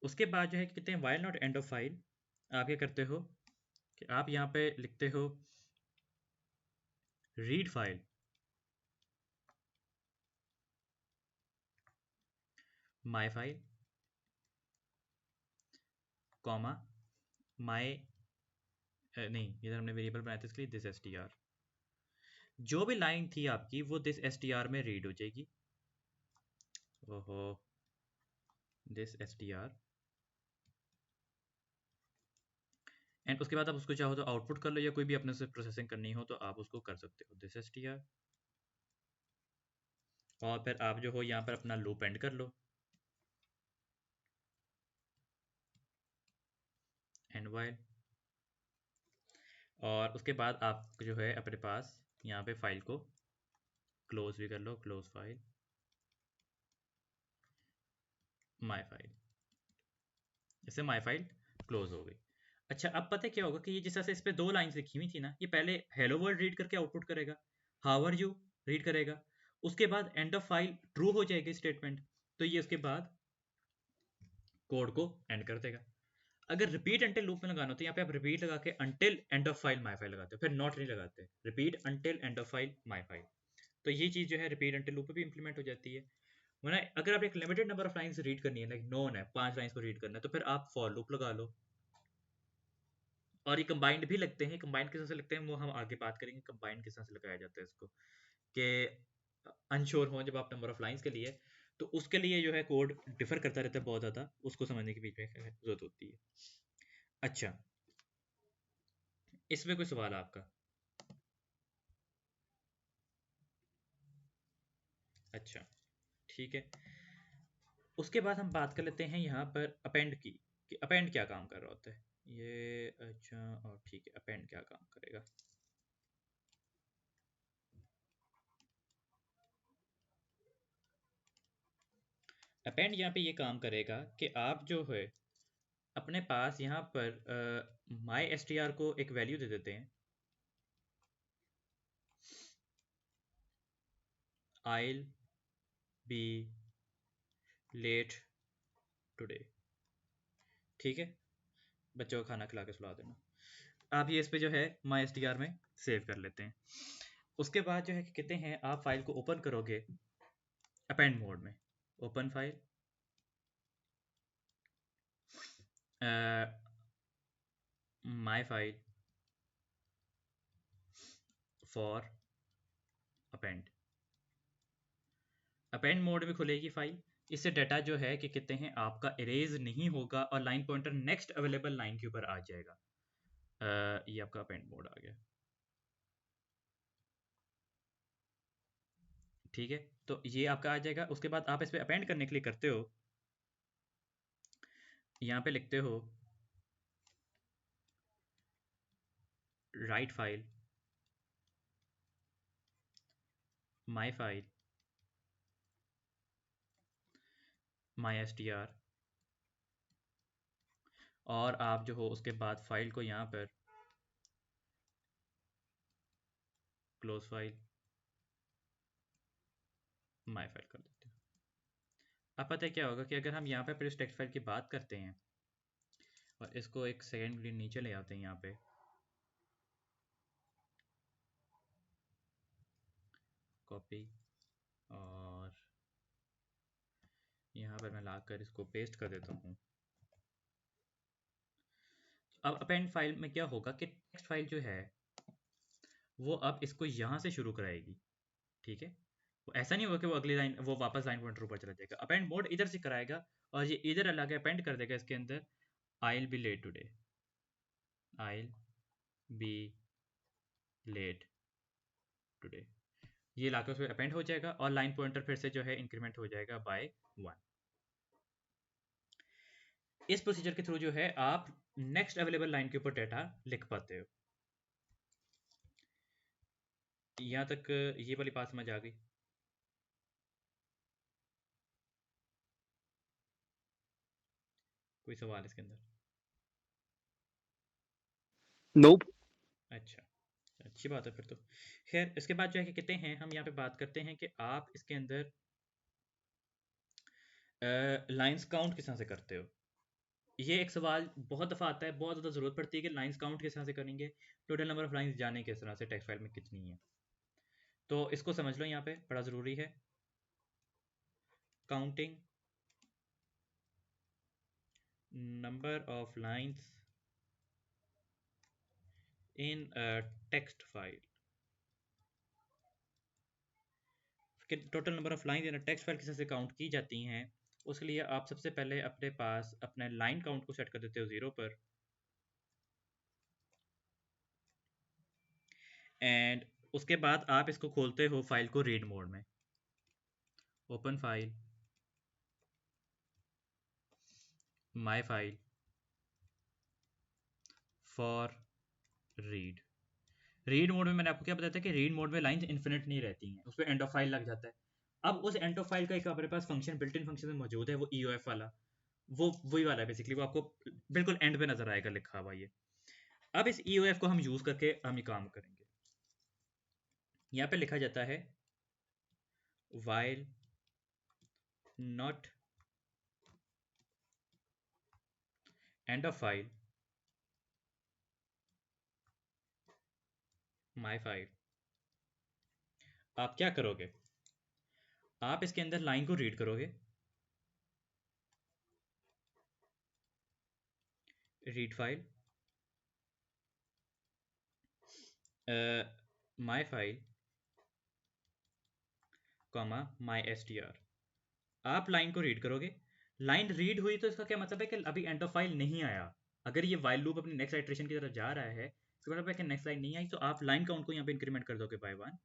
उसके बाद जो है कहते हैं while not and of file. आप क्या करते हो कि आप यहाँ पे लिखते हो read file my file comma my, नहीं इधर हमने वेरिएबल बनाया था इसके लिए दिस str। जो भी लाइन थी आपकी वो दिस str में रीड हो जाएगी। ओहो, दिस str। एंड उसके बाद आप उसको चाहो तो आउटपुट कर लो, या कोई भी अपने से प्रोसेसिंग करनी हो तो आप उसको कर सकते हो दिस str। और फिर आप जो हो यहाँ पर अपना लूप एंड कर लो, एंड वाइल। और उसके बाद आप जो है अपने पास यहाँ पे फाइल को क्लोज भी कर लो, क्लोज फाइल माई फाइल। इससे माई फाइल क्लोज हो गई। अच्छा, अब पता है क्या होगा कि ये जिस तरह से इस पे दो लाइंस लिखी हुई थी ना, ये पहले हेलो वर्ल्ड रीड करके आउटपुट करेगा, हाउ आर यू रीड करेगा, उसके बाद एंड ऑफ फाइल ट्रू हो जाएगी स्टेटमेंट, तो ये उसके बाद कोड को एंड कर देगा। अगर रिपीट अंटिल लूप में लगाना हो तो यहाँ पे आप रिपीट लगा के until and of file my file लगाते हो, फिर नॉट नहीं लगाते, repeat until and of file my file. तो ये चीज़ जो है रिपीट अंटिल लूप पे भी इंप्लीमेंट हो जाती है। वरना अगर आप एक limited number of lines read करनी है, लाइक नोन है 5 लाइन्स को रीड करना है, तो फिर आप फॉर लूप लगा लो। और ये कंबाइंड भी लगते हैं, कंबाइंड किस तरह से लगते हैं वो हम आगे बात करेंगे, कंबाइंड किस तरह से लगाया जाता है इसको, कि अनश्योर हो जब आप नंबर ऑफ लाइन्स के लिए, तो उसके लिए जो है कोड डिफर करता रहता है बहुत ज़्यादा, उसको समझने की बीच में जरूरत होती है। अच्छा, इसमें कोई सवाल है आपका? अच्छा, ठीक है। उसके बाद हम बात कर लेते हैं यहाँ पर अपेंड की, कि अपेंड क्या काम कर रहा होता है ये। अच्छा, और ठीक है, अपेंड क्या काम करेगा? अपेंड यहाँ पे ये काम करेगा कि आप जो है अपने पास यहाँ पर माई str को एक वैल्यू दे देते हैं, I'll be late today। ठीक है, बच्चों को खाना खिला के सुला देना। आप ये इस पे जो है माई str में सेव कर लेते हैं। उसके बाद जो है कि कहते हैं आप फाइल को ओपन करोगे, अपेंड मोड में open file, my file for append. Append mode में खुलेगी फाइल। इससे डाटा जो है कि कहते हैं आपका इरेज नहीं होगा और line pointer next available line के ऊपर आ जाएगा। ये आपका अपेंड मोड आ गया। ठीक है, तो ये आपका आ जाएगा। उसके बाद आप इस पर अपेंड करने के लिए करते हो, यहाँ पे लिखते हो right file my file my str, और आप जो हो उसके बाद फाइल को यहाँ पर क्लोज फाइल माई फाइल कर देते हो। अब पता है क्या होगा कि अगर हम यहाँ पे फिर इस टेक्स्ट फाइल की बात करते हैं और इसको एक सेकेंड के लिए नीचे ले आते हैं, यहाँ पे कॉपी, और यहाँ पर मैं लाकर इसको पेस्ट कर देता हूँ। अब अपेंड फाइल में क्या होगा कि टेक्स्ट फाइल जो है वो अब इसको यहाँ से शुरू कराएगी। ठीक है, वो ऐसा नहीं होगा कि वो अगली लाइन वो वापस लाइन पॉइंटर ऊपर चला जाएगा। अपेंड मोड इधर से कराएगा और ये इधर लाके अपेंड कर देगा इसके अंदर आई बी लेट टुडे, आई बी लेट टुडे, ये लाकर उसमें अपेंड हो जाएगा और लाइन पॉइंटर फिर से जो है इंक्रीमेंट हो जाएगा बाय 1। इस प्रोसीजर के थ्रू जो है आप नेक्स्ट अवेलेबल लाइन के ऊपर डाटा लिख पाते हो। यहाँ तक ये वाली बात समझ आ गई? कोई सवाल इसके अंदर? नोप। अच्छा, अच्छी बात है फिर तो। खैर, इसके बाद जो है कि कहते हैं हम यहाँ पे बात करते हैं कि आप इसके अंदर लाइंस काउंट किस तरह से करते हो। ये एक सवाल बहुत दफ़ा आता है, बहुत ज़्यादा ज़रूरत पड़ती है कि लाइंस काउंट किस तरह से करेंगे, टोटल नंबर ऑफ लाइंस जाने किस तरह से टेक्स्ट फाइल में कितनी है। तो इसको समझ लो, यहाँ पे बड़ा ज़रूरी है counting number of lines in text file, कि total number of line in text file किस तरह से काउंट की जाती हैं। उसके लिए आप सबसे पहले अपने पास अपने लाइन काउंट को सेट कर देते हो 0 पर, एंड उसके बाद आप इसको खोलते हो फाइल को रीड मोड में, open file my file for read mode में मैंने आपको क्या बताया था कि रीड मोड में लाइंस इन्फिनिट नहीं रहती हैं, उस पर एंड ऑफ फाइल लग जाता है। अब उस एंड ऑफ फाइल का एक अपने पास फंक्शन बिल्ट इन फंक्शन मौजूद है, वो EOF वाला, वो वही वाला है बेसिकली, वो आपको बिल्कुल एंड पे नजर आएगा लिखा हुआ ये। अब इस EOF को हम यूज करके हम ये काम करेंगे। यहाँ पे लिखा जाता है while not end of file my file। आप क्या करोगे, आप इसके अंदर लाइन को रीड करोगे, read file my file comma my str, आप लाइन को रीड करोगे। लाइन रीड हुई तो इसका क्या मतलब है कि अभी एंड ऑफ फाइल नहीं आया। अगर ये वाइल लूप अपनी नेक्स्ट आइट्रेशन की तरफ जा रहा है, इसका मतलब है कि नेक्स्ट लाइन नहीं आई, तो आप लाइन काउंट को यहाँ पे इंक्रीमेंट कर दोगे बाय 1।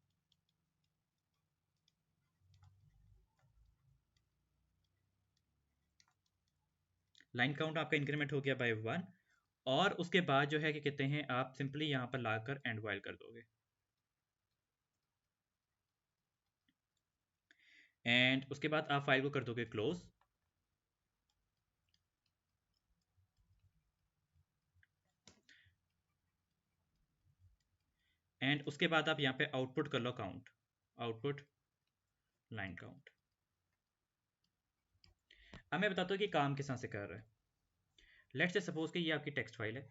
लाइन काउंट आपका इंक्रीमेंट हो गया बाय 1, और उसके बाद जो है कि कहते हैं आप सिंपली यहाँ पर लाकर एंड वाइल कर दोगे, एंड उसके बाद आप फाइल को कर दोगे क्लोज, एंड उसके बाद आप यहाँ पे आउटपुट कर लो काउंट, आउटपुट लाइन काउंट। अब मैं बताता हूँ कि काम किस तरह से कर रहा है। लेट्स से सपोज कि ये आपकी टेक्स्ट फाइल है,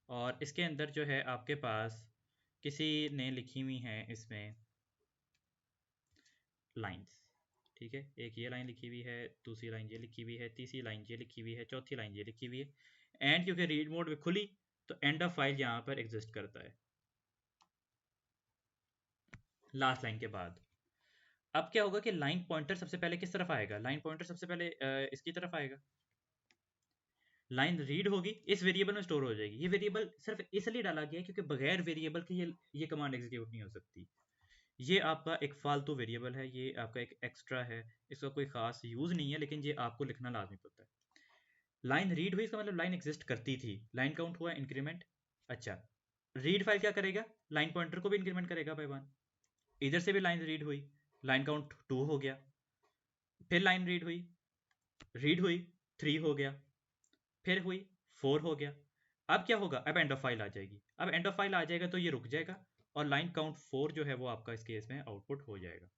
और इसके अंदर जो है आपके पास किसी ने लिखी हुई हैं इसमें लाइंस, ठीक है, एक ये लाइन लिखी हुई है, दूसरी लाइन ये लिखी हुई है, तीसरी लाइन ये लिखी हुई है, चौथी लाइन ये लिखी हुई है, एंड क्योंकि रीड मोड में खुली तो एंड ऑफ फाइल यहाँ पर एग्जिस्ट करता है लास्ट लाइन के बाद। अब क्या होगा कि लाइन पॉइंटर सबसे पहले किस तरफ आएगा, लाइन पॉइंटर सबसे पहले इसकी तरफ आएगा, लाइन रीड होगी, इस वेरिएबल में स्टोर हो जाएगी। ये वेरिएबल सिर्फ इसलिए डाला गया है क्योंकि बगैर वेरिएबल के ये कमांड एग्जीक्यूट नहीं हो सकती। ये आपका एक फालतू वेरिएबल है, ये आपका एक एक्स्ट्रा है, इसका कोई खास यूज नहीं है, लेकिन ये आपको लिखना लाजमी पड़ता है। लाइन रीड हुई इसका मतलब लाइन एग्जिस्ट करती थी, लाइन काउंट हुआ इंक्रीमेंट। अच्छा, रीड फाइल क्या करेगा, लाइन पॉइंटर को भी इंक्रीमेंट करेगा बाय वन। इधर से भी लाइन रीड हुई, लाइन काउंट 2 हो गया, फिर लाइन रीड हुई 3 हो गया, फिर हुई 4 हो गया। अब क्या होगा, अब एंड ऑफ फाइल आ जाएगी, अब एंड ऑफ फाइल आ जाएगा तो ये रुक जाएगा और लाइन काउंट 4 जो है वो आपका इस केस में आउटपुट हो जाएगा।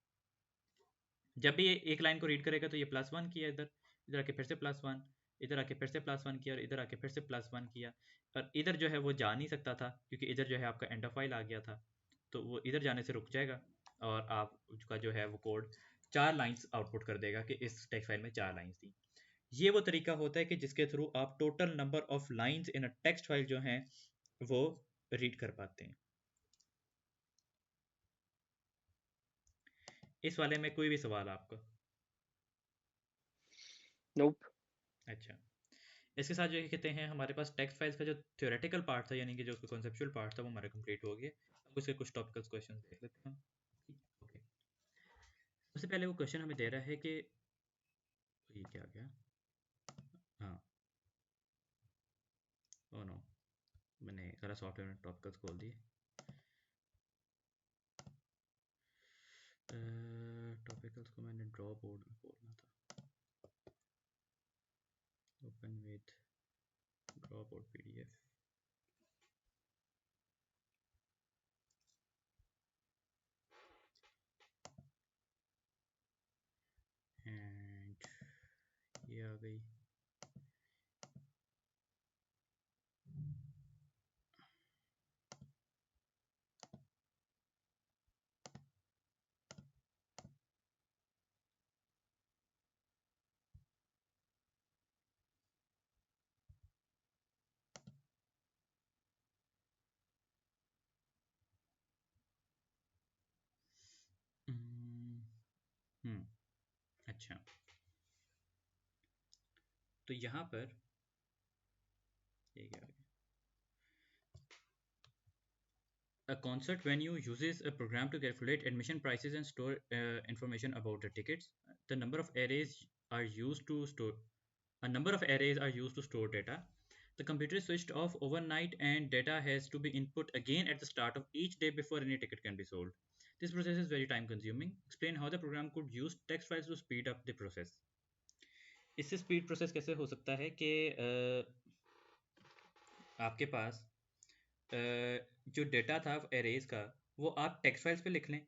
जब भी ये एक लाइन को रीड करेगा तो ये +1 किया, इधर इधर आके फिर से +1, इधर आके फिर से +1 किया और इधर आके फिर से +1 किया, और इधर जो है वो जा नहीं सकता था क्योंकि इधर जो है आपका एंड ऑफ फाइल आ गया था, तो वो इधर जाने से रुक जाएगा और आपका जो है वो कोड 4 लाइंस आउटपुट कर देगा कि इस टेक्स्ट फाइल में 4 लाइंस थी। ये वो तरीका होता है कि जिसके थ्रू आप total number of lines in a text file जो हैं वो रीड कर पाते हैं। इस वाले में कोई भी सवाल आपका? नोप। अच्छा, इसके साथ जो कहते हैं हमारे पास टेक्स्ट फाइल्स का जो थ्योरेटिकल पार्ट था, यानी कि जो उसका कॉन्सेप्चुअल पार्ट था, वो हमारा कंप्लीट हो गया। अब उसके कुछ टॉपिकल क्वेश्चन देख लेते हैं। ओके, सबसे पहले वो क्वेश्चन हमें दे रहा है कि ये क्या आ गया, हाँ, ओ नो, मैंने सारा सॉफ्टवेयर में टॉपिकल्स खोल दिए। टॉपिकल्स को मैंने ड्रॉ बोर्ड में खोलना था, open with draw board PDF। And ये आ गई। हम्म, अच्छा, तो यहाँ पर ये क्या है, a concert venue uses a program to calculate admission prices and store information about the tickets. The number of arrays are used to store A number of arrays are used to store data. The computer is switched off overnight and data has to be input again at the start of each day before any ticket can be sold. This process is very time consuming. Explain how the program could use text files to speed up the process. इससे speed process कैसे हो सकता है कि आपके पास जो data था arrays का वो आप टेक्स्ट फाइल्स पे लिख लें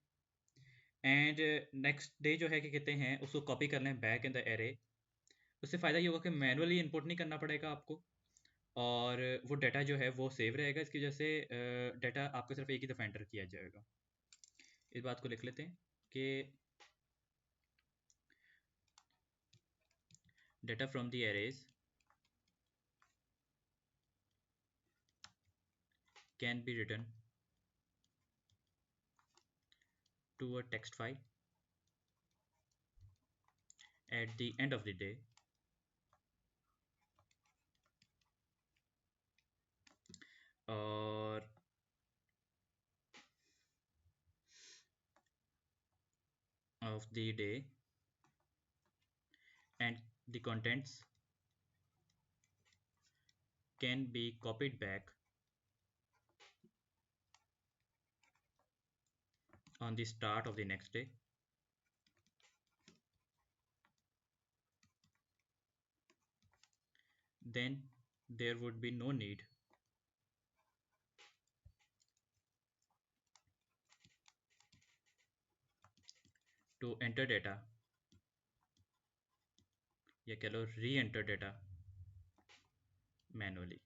एंड नेक्स्ट डे जो है कि कहते हैं उसको कॉपी कर लें बैक इन द एरे। उससे फ़ायदा ये होगा कि मैनुअली इनपुट नहीं करना पड़ेगा आपको और वो डाटा जो है वो सेव रहेगा। इसकी वजह से डाटा आपको सिर्फ एक ही दफ़ा एंटर किया जाएगा। इस बात को लिख लेते हैं कि data from the arrays can be written to a text file at the end of the day or of the day, and the contents can be copied back on the start of the next day. Then there would be no need to enter data या कह लो re-enter data manually.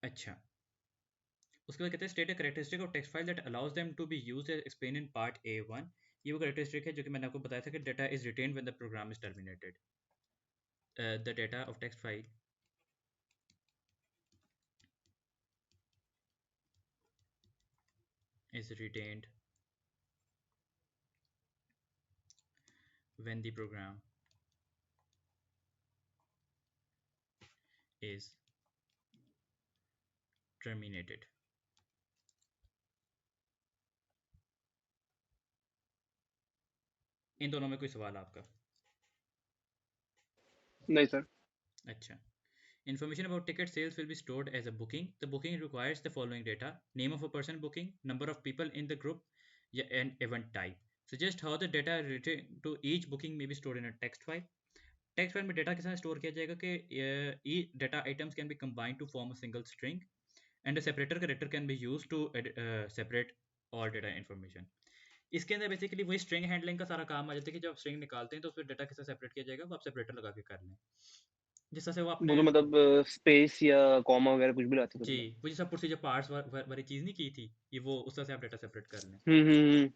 अच्छा, उसके बाद कहते हैं state a characteristic of text file that allows them to be used as explain in part A1। ये वो characteristic है जो कि मैंने आपको बताया था कि data is retained when the program is terminated. The data of text file is retained when the program is terminated। इन दोनों में कोई सवाल आपका? नहीं सर। अच्छा, information about ticket sales will be stored as a booking। The booking requires the following data: name of a person booking, number of people in the group, and event type। Suggest how the data related to each booking may be stored in a text file। Text file में data के साथ store किया जाएगा कि ई data items can be combined to form a single string and a separator character can be used to separate all data information. इसके अंदर basically वही स्ट्रिंग हैंडलिंग का सारा काम आ जाता है कि जब आप स्ट्रिंग निकालते हैं तो उसमें डेटा कैसे सेपरेट किया जाएगा वो आप सेपरेटर लगा के कर लें, जिस तरह से वो वो आपने तो मतलब स्पेस या कॉमा वगैरह कुछ भी लाते थे जी उसमें। वो जैसा प्रोसीजर पार्ट्स वाली चीज़ नहीं की थी, ये वो उस तरह से आप डेटा सेपरेट कर लें। हम्म।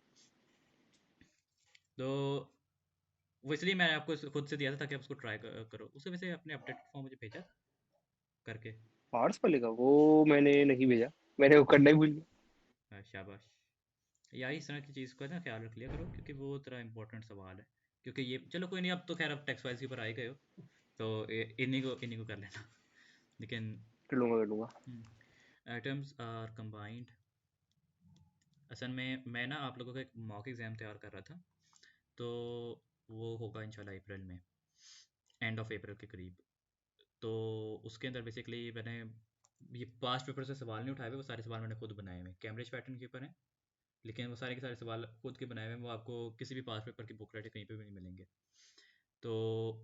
तो वो इसलिए मैंने आपको खुद से दिया था ताकि आप उसको ट्राई करो। उससे वैसे अपने अपडेट फॉर्म मुझे भेजा करके। पार्ट्स वाले का वो मैंने नहीं भेजा, मैंने वो करना ही भूल गया। शाबाश। या इस तरह की चीज़ का ना ख्याल रख लिया करो क्योंकि वो तरह इंपॉर्टेंट सवाल है। क्योंकि ये चलो कोई नहीं, अब तो खैर अब टेक्स्ट फाइल्स के ऊपर आ ही गए हो तो इन्हीं को कर लेना। लेकिन कर लूंगा कर लूंगा। आइटम्स आर कंबाइंड, असल में मैं ना आप लोगों का एक मॉक एग्ज़ाम तैयार कर रहा था, तो वो होगा इंशाल्लाह अप्रैल में, एंड ऑफ अप्रैल के करीब। तो उसके अंदर बेसिकली मैंने ये पास्ट पेपर से सवाल नहीं उठाए हुए, वो सारे सवाल मैंने खुद बनाए हुए हैं, कैम्ब्रिज पैटर्न के ऊपर हैं। लेकिन वो सारे के सारे सवाल खुद के बनाए हुए हैं, वो आपको किसी भी पास पेपर की बुक रेडी कहीं पे भी नहीं मिलेंगे। तो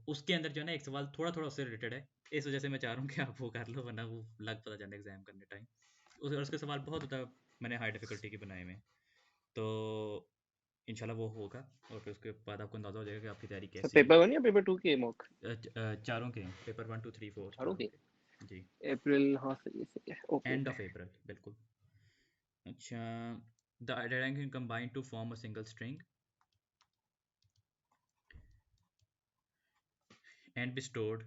उसके अंदर जो है ना एक सवाल थोड़ा थोड़ा उससे रिलेटेड है, इस वजह से मैं चाह रहा हूँ कि आप वो कर लो, वरना वो लग पता जाना एग्जाम करने टाइम। उसके सवाल बहुत ज़्यादा मैंने हाई डिफिकल्टी के बनाए हुए हैं, तो इंशाल्लाह वो होगा और फिर उसके बाद आपको अंदाज़ा हो जाएगा कि आपकी तैयारी सर कैसी है। पेपर 1 या पेपर 2 के मॉक? चारों के हैं, पेपर 1 2 3 4 चारों चारों के? के। जी, अप्रैल, हाँ सही है, okay and okay. Of April बिल्कुल। अच्छा, the data can combine to form a single string and be stored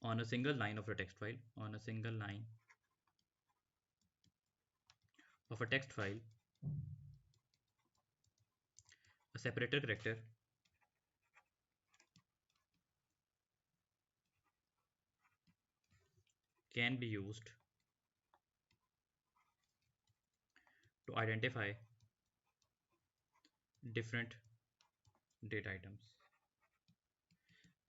on a single line of a text file, on a single line of a text file. A separator character can be used to identify different data items।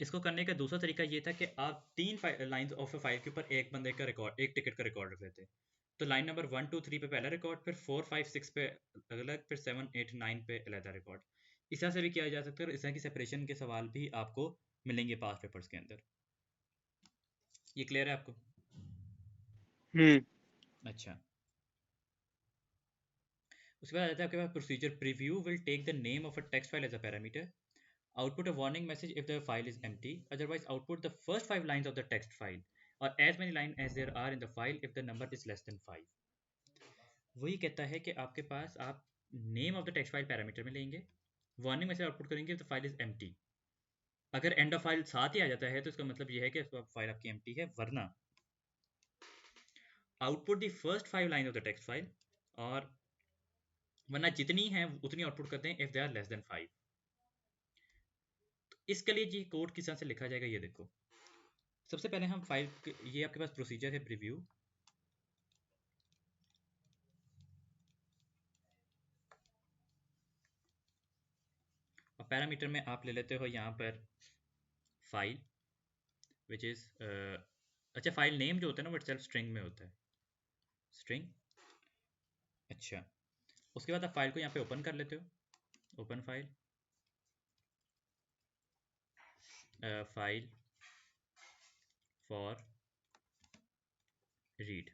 इसको करने का दूसरा तरीका ये था कि आप तीन लाइंस ऑफ ए फाइल के ऊपर एक बंदे का रिकॉर्ड, एक टिकट का रिकॉर्ड रख लेते। तो लाइन नंबर 1 2 3 पे पहला रिकॉर्ड, फिर 4 5 6 पे अलग, फिर 7 8 9 पे अलग रिकॉर्ड। इस तरह से भी किया जा सकता है और इस तरह की सेपरेशन के सवाल भी आपको मिलेंगे पास पेपर्स के अंदर। ये क्लियर है आपको? हम्म। अच्छा, उसके बाद आता है आपके पास procedure preview will take the name of a text file as a parameter, output a warning message if the file is empty, otherwise output the first 5 lines of the text file or as many lines as there are in the file if the number is less than 5। वही कहता है कि आपके पास आप name of the text file parameter में लेंगे, warning message output करेंगे if the file is empty। अगर एंड ऑफ फाइल साथ ही आ जाता है तो इसका मतलब यह है कि फाइल आपकी एम्प्टी है, वरना output the first 5 line of the text file, और वरना जितनी है उतनी आउटपुट करते हैं if they are less than 5। इसके लिए जी कोड किस तरह से लिखा जाएगा ये देखो। सबसे पहले हम फाइल, ये आपके पास प्रोसीजर है प्रीव्यू, और पैरामीटर में आप ले लेते हो यहाँ पर फाइल विच इज़, अच्छा फाइल नेम जो होता है ना वो इटसेल्फ स्ट्रिंग में होता है, स्ट्रिंग। अच्छा, उसके बाद आप फाइल को यहाँ पे ओपन कर लेते हो, open file, file for read.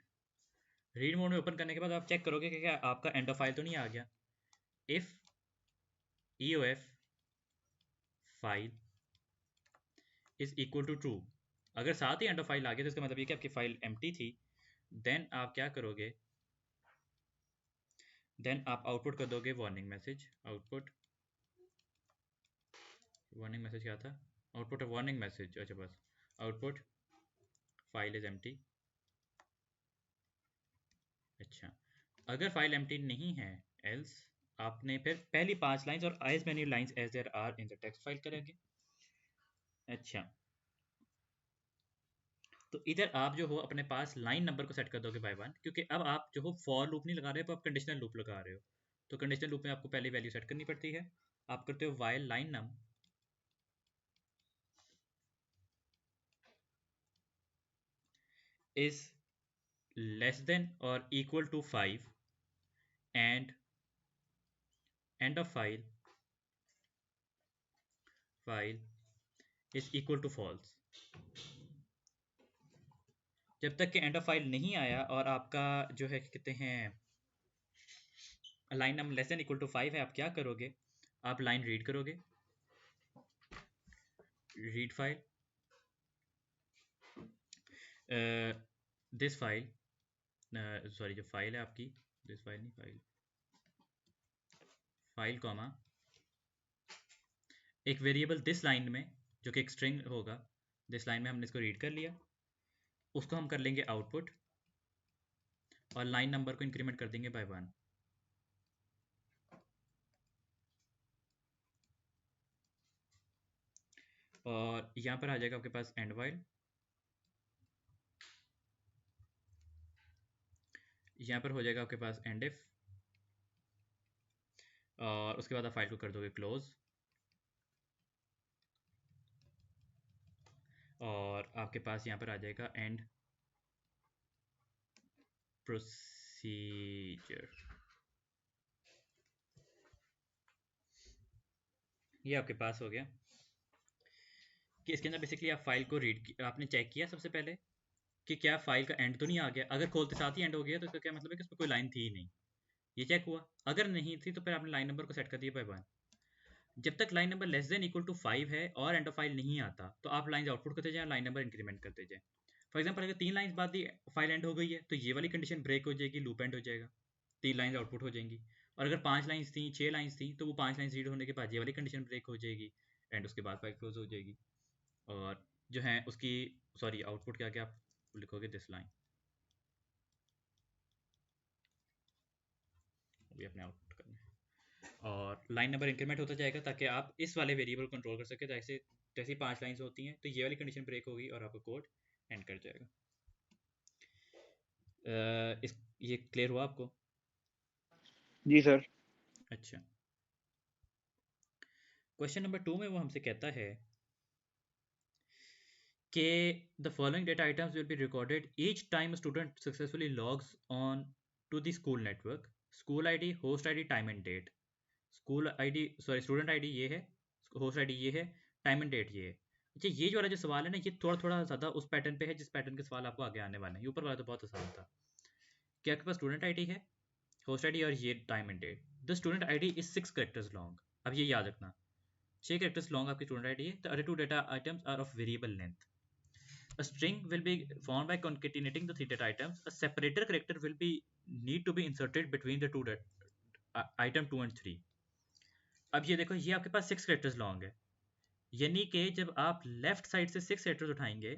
Read mode में ओपन करने के बाद आप चेक करोगे कि क्या आपका एंड ऑफ फाइल तो नहीं आ गया। If EOF file is equal to true, अगर साथ ही एंड ऑफ फाइल आ गया तो इसका मतलब ये कि आपकी फाइल एम्प्टी थी। देन आप क्या करोगे, देन आप आउटपुट कर दोगे warning message. Output warning message क्या था, आउटपुट वार्निंग मैसेज, अच्छा बस आउटपुट फाइल इज एम्प्टी। अच्छा, अगर फाइल एम्प्टी नहीं है एल्स आपने फिर पहली 5 लाइंस और as many lines as there are in the text file करेंगे। अच्छा, तो इधर आप जो हो अपने पास लाइन नंबर को सेट कर दोगे बाय वन, क्योंकि अब आप जो हो फॉर लूप नहीं लगा रहे हो, आप कंडीशनल लूप लगा रहे हो। तो कंडीशनल लूप में आपको पहले वैल्यू सेट करनी पड़ती है। आप करते हो while line num is less than और equal to 5 and end of file is equal to false. जब तक कि एंड ऑफ फाइल नहीं आया और आपका जो है कहते हैं line number less than equal to 5 है, आप क्या करोगे, आप लाइन रीड करोगे, read file this file, sorry जो फाइल है आपकी, दिस फाइल नहीं, फाइल कॉमा एक वेरिएबल दिस लाइन में जो कि एक स्ट्रिंग होगा, दिस लाइन में हमने इसको रीड कर लिया, उसको हम कर लेंगे आउटपुट और लाइन नंबर को इंक्रीमेंट कर देंगे बाय 1। और यहाँ पर आ जाएगा आपके पास एंड वाइल, यहाँ पर हो जाएगा आपके पास एंड इफ, और उसके बाद आप फाइल को कर दोगे क्लोज, और आपके पास यहाँ पर आ जाएगा एंड प्रोसीजर। ये आपके पास हो गया कि इसके अंदर बेसिकली आप फाइल को रीड, आपने चेक किया सबसे पहले कि क्या फाइल का एंड तो नहीं आ गया। अगर खोलते साथ ही एंड हो गया तो इसका क्या मतलब है कि उसमें कोई लाइन थी ही नहीं, ये चेक हुआ। अगर नहीं थी तो फिर आपने लाइन नंबर को सेट कर दिया बाय 1। जब तक line number less than equal to 5 है और एंड ऑफ फाइल नहीं आता तो आप लाइन आउटपुट करते जाएं, लाइन नंबर इंक्रीमेंट करते जाएं। फॉर एग्जांपल अगर 3 लाइंस बाद ही फाइल एंड हो गई है तो ये वाली कंडीशन ब्रेक हो जाएगी, लूप एंड हो जाएगा, 3 लाइंस आउटपुट हो जाएंगी। और अगर 5 लाइंस थी, 6 लाइंस थी, तो वो 5 लाइंस रीड होने के बाद ये वाली कंडीशन ब्रेक हो जाएगी एंड उसके बाद फाइल क्लोज हो जाएगी। और जो है उसकी, सॉरी आउटपुट क्या क्या आप लिखोगे, दिस लाइन, अभी अपने आउटपुट करना है। और लाइन नंबर इंक्रीमेंट होता जाएगा ताकि आप इस वाले वेरिएबल कंट्रोल कर सके। जैसे जैसे 5 लाइंस होती हैं तो ये वाली कंडीशन ब्रेक होगी और आपका कोड एंड कर जाएगा। इस ये क्लियर हुआ आपको? जी सर। अच्छा, क्वेश्चन नंबर 2 में वो हमसे कहता है कि the following data items will be recorded each time student successfully logs on to the school network. School ID, host ID, time and date. School ID, sorry student ID ये है, host ID ये है, time and date ये है। अच्छा, ये जो वाला जो सवाल है ना, ये थोड़ा थोड़ा ज़्यादा उस पैटर्न पे है जिस पैटर्न के सवाल आपको आगे आने वाले हैं। ये ऊपर वाला तो बहुत आसान था कि आपके पास स्टूडेंट आईडी है, होस्ट आईडी और ये time and date. The student ID is 6 characters long. अब ये याद रखना, 6 कैरेक्टर्स लॉन्ग आपकी स्टूडेंट आईडी है। The other 2 data items are of variable length. A string will be formed by concatenating the 3 data items. A separator character will be need to be inserted between the two item 2 and 3. अब ये देखो, ये आपके पास 6 characters long है, यानी कि जब आप लेफ्ट साइड से 6 कैरेक्टर्स उठाएंगे,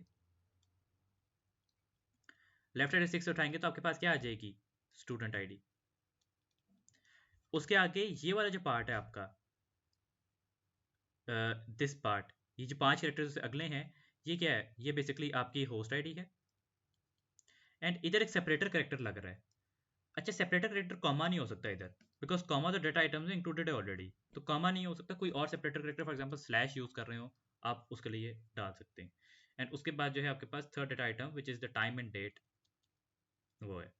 लेफ्ट साइड से 6 उठाएंगे तो आपके पास क्या आ जाएगी, स्टूडेंट आईडी। उसके आगे ये वाला जो पार्ट है आपका, दिस पार्ट, ये जो 5 कैरेक्टर्स अगले हैं, ये क्या है, ये बेसिकली आपकी होस्ट आईडी है। एंड इधर एक सेपरेटर कैरेक्टर लग रहा है। अच्छा, सेपरेटर कैरेक्टर कॉमा नहीं हो सकता इधर, बिकॉज कॉमा तो डेटा आइटम्स में इंक्लूडेड है ऑलरेडी, तो कॉमा नहीं हो सकता। कोई और separator character, for example slash use कर रहे हो आप, उसके लिए डाल सकते हैं। एंड उसके बाद जो है आपके पास third data item which is the time and date, वो है।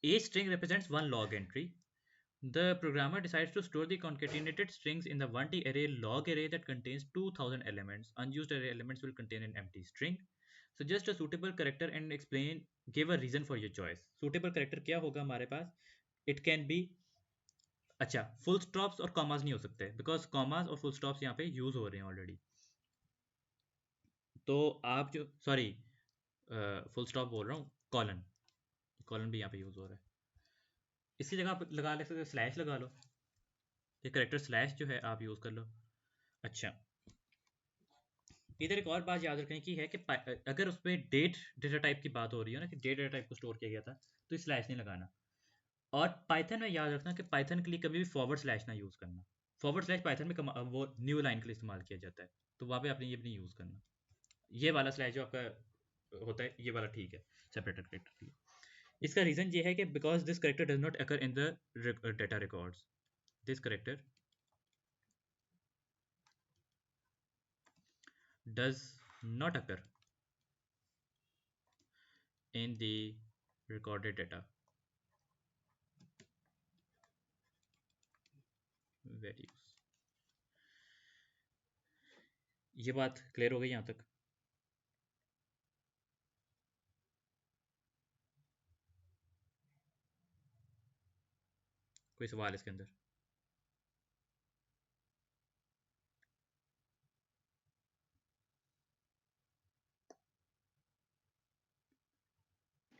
A string represents one log entry. The programmer decides to store the concatenated strings in the 1D array log array that contains 2000 elements. Unused array elements will contain an empty string. Suggest a suitable character and explain, give a reason for your choice. Suitable character क्या होगा हमारे पास? It can be, अच्छा full stops और commas नहीं हो सकते because commas और full stops यहाँ पे यूज हो रहे हैं ऑलरेडी। तो आप जो सॉरी फुल स्टॉप बोल रहा हूँ, कॉलन, कॉलन भी यहाँ पे यूज़ हो रहा है। इसकी जगह आप लगा ले सकते हो स्लैश लगा लो, ये करेक्टर स्लैश जो है आप यूज़ कर लो। अच्छा, इधर एक और बात याद रखने की है कि अगर उसमें डेट डेटा टाइप की बात हो रही है ना, कि डेट डेटा टाइप को स्टोर किया गया था, तो स्लैश नहीं लगाना। और पाइथन में याद रखना कि पाइथन के लिए कभी भी फॉरवर्ड स्लैश ना यूज़ करना। फॉरवर्ड स्लैश पाइथन में वो न्यू लाइन के लिए इस्तेमाल किया जाता है, तो वहाँ पे आपने ये भी नहीं यूज़ करना। ये वाला स्लैश जो आपका होता है, ये वाला ठीक है सेपरेटर करेक्टर के लिए। इसका रीज़न ये है कि because this character does not occur in the data records, this character does not occur in the recorded data values। ये बात क्लियर हो गई यहाँ तक? कोई सवाल इसके अंदर?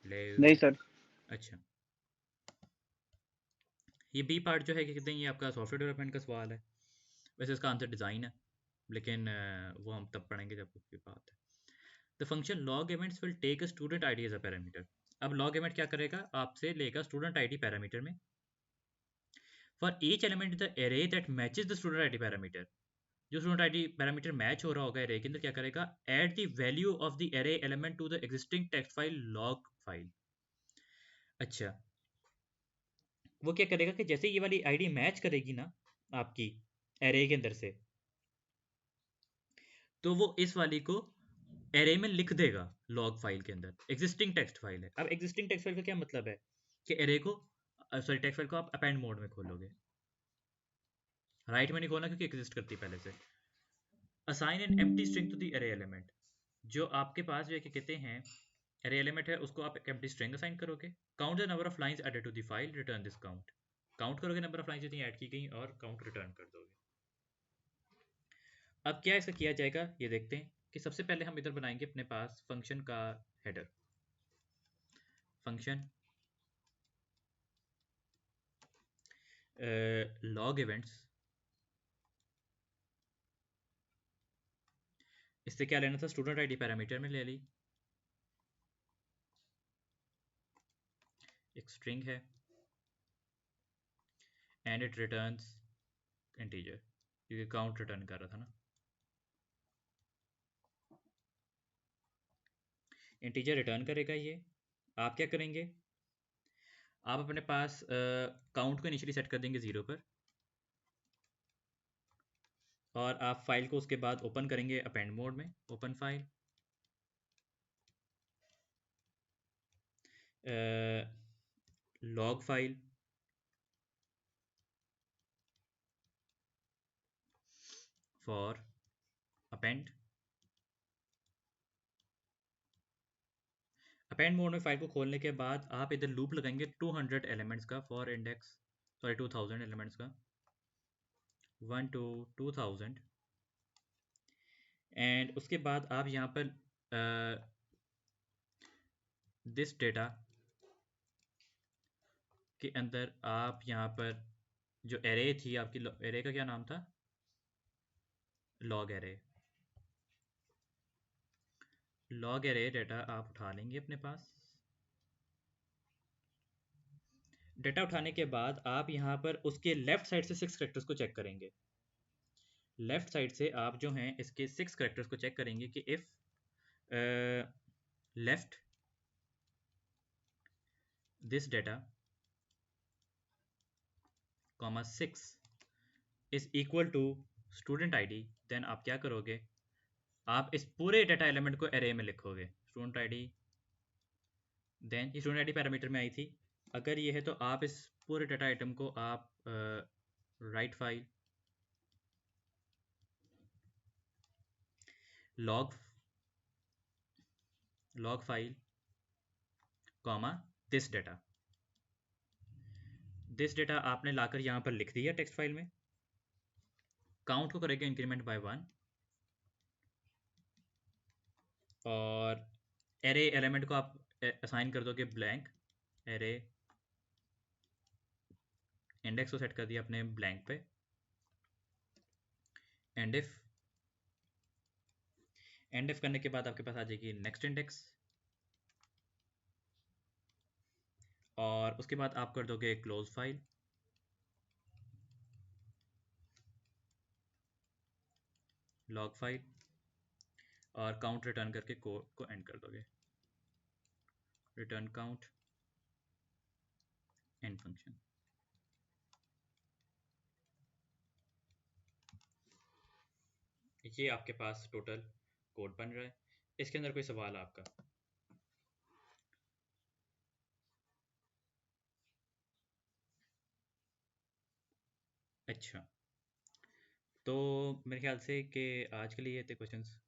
नहीं ले सर। अच्छा, ये बी पार्ट जो है कि कहते हैं ये आपका सॉफ्टवेयर डेवलपमेंट का सवाल है। वैसे इसका आंसर डिज़ाइन है, लेकिन वो हम तब पढ़ेंगे जब उसकी बात है। The function log events will take a student ID as a parameter. अब लॉग इवेंट क्या करेगा, आपसे लेगा स्टूडेंट आईडी पैरामीटर में। For each element in the array that matches the student ID parameter, जो स्टूडेंट आईडी पैरामीटर मैच हो रहा होगा एरे के अंदर, क्या करेगा, add the value of the array element to the existing text file log file. अच्छा, वो क्या करेगा कि जैसे ये वाली आईडी मैच करेगी ना आपकी एरे के अंदर से, तो वो इस वाली को एरे में लिख देगा लॉग फाइल के अंदर। एग्जिस्टिंग टेक्स्ट फाइल है। अब एग्जिस्टिंग टेक्स्ट फाइल का क्या मतलब है कि एरे को सॉरी टेक्स्ट फाइल को आप अपेंड मोड में खोलोगे, राइट में नहीं खोलना क्योंकि एग्जिस्ट करती है पहले से। Assign an empty string to the array element, जो आपके पास जो है क्या कहते हैं एरे एलिमेंट है, उसको आप एक एम्प्टी स्ट्रिंग असाइन करोगे। Count the number of lines added to the file, return this count. Count करोगे नंबर ऑफ लाइंस जितनी ऐड की गई और काउंट रिटर्न कर दोगे। अब क्या इसका किया जाएगा ये देखते हैं कि सबसे पहले हम इधर बनाएंगे अपने पास फंक्शन का हेडर, फंक्शन लॉग इवेंट्स। इससे क्या लेना था, स्टूडेंट आईडी पैरामीटर में ले ली, एक स्ट्रिंग है एंड इट रिटर्न्स इंटीजर, क्योंकि काउंट रिटर्न कर रहा था ना। इंटीजर रिटर्न करेगा ये। आप क्या करेंगे, आप अपने पास काउंट को इनिशियली सेट कर देंगे 0 पर, और आप फाइल को उसके बाद ओपन करेंगे अपेंड मोड में, open file, log file, for append. Append mode में फाइल को खोलने के बाद आप इधर लूप लगाएंगे 200 एलिमेंट्स का, फॉर इंडेक्स सॉरी 2000 एलिमेंट्स का, 1 to 2000। एंड उसके बाद आप यहाँ पर दिस डेटा के अंदर आप यहाँ पर जो एरे थी आपकी, एरे का क्या नाम था, log array. Log array data आप उठा लेंगे अपने पास। डेटा उठाने के बाद आप यहाँ पर उसके लेफ्ट साइड से 6 करेक्टर्स को चेक करेंगे। लेफ्ट साइड से आप जो हैं इसके 6 करेक्टर्स को चेक करेंगे कि if left this data comma 6 is equal to student ID, then आप क्या करोगे, आप इस पूरे डेटा एलिमेंट को एरे में लिखोगे। स्टूडेंट आईडी, देन ये स्टूडेंट आईडी पैरामीटर में आई थी, अगर ये है तो आप इस पूरे डेटा आइटम को आप write file log file comma this data आपने लाकर यहाँ पर लिख दिया टेक्स्ट फाइल में। काउंट को करेंगे इंक्रीमेंट बाय 1, और एरे एलिमेंट को आप असाइन कर दोगे ब्लैंक, एरे इंडेक्स को सेट कर दिया अपने ब्लैंक पे, एंड इफ करने के बाद आपके पास आ जाएगी नेक्स्ट इंडेक्स, और उसके बाद आप कर दोगे क्लोज फाइल, लॉग फाइल, और काउंट रिटर्न करके कोड को एंड कर दोगे, रिटर्न काउंट एंड फंक्शन। ये आपके पास टोटल कोड बन रहा है। इसके अंदर कोई सवाल है आपका? अच्छा, तो मेरे ख्याल से कि आज के लिए ये थे क्वेश्चंस।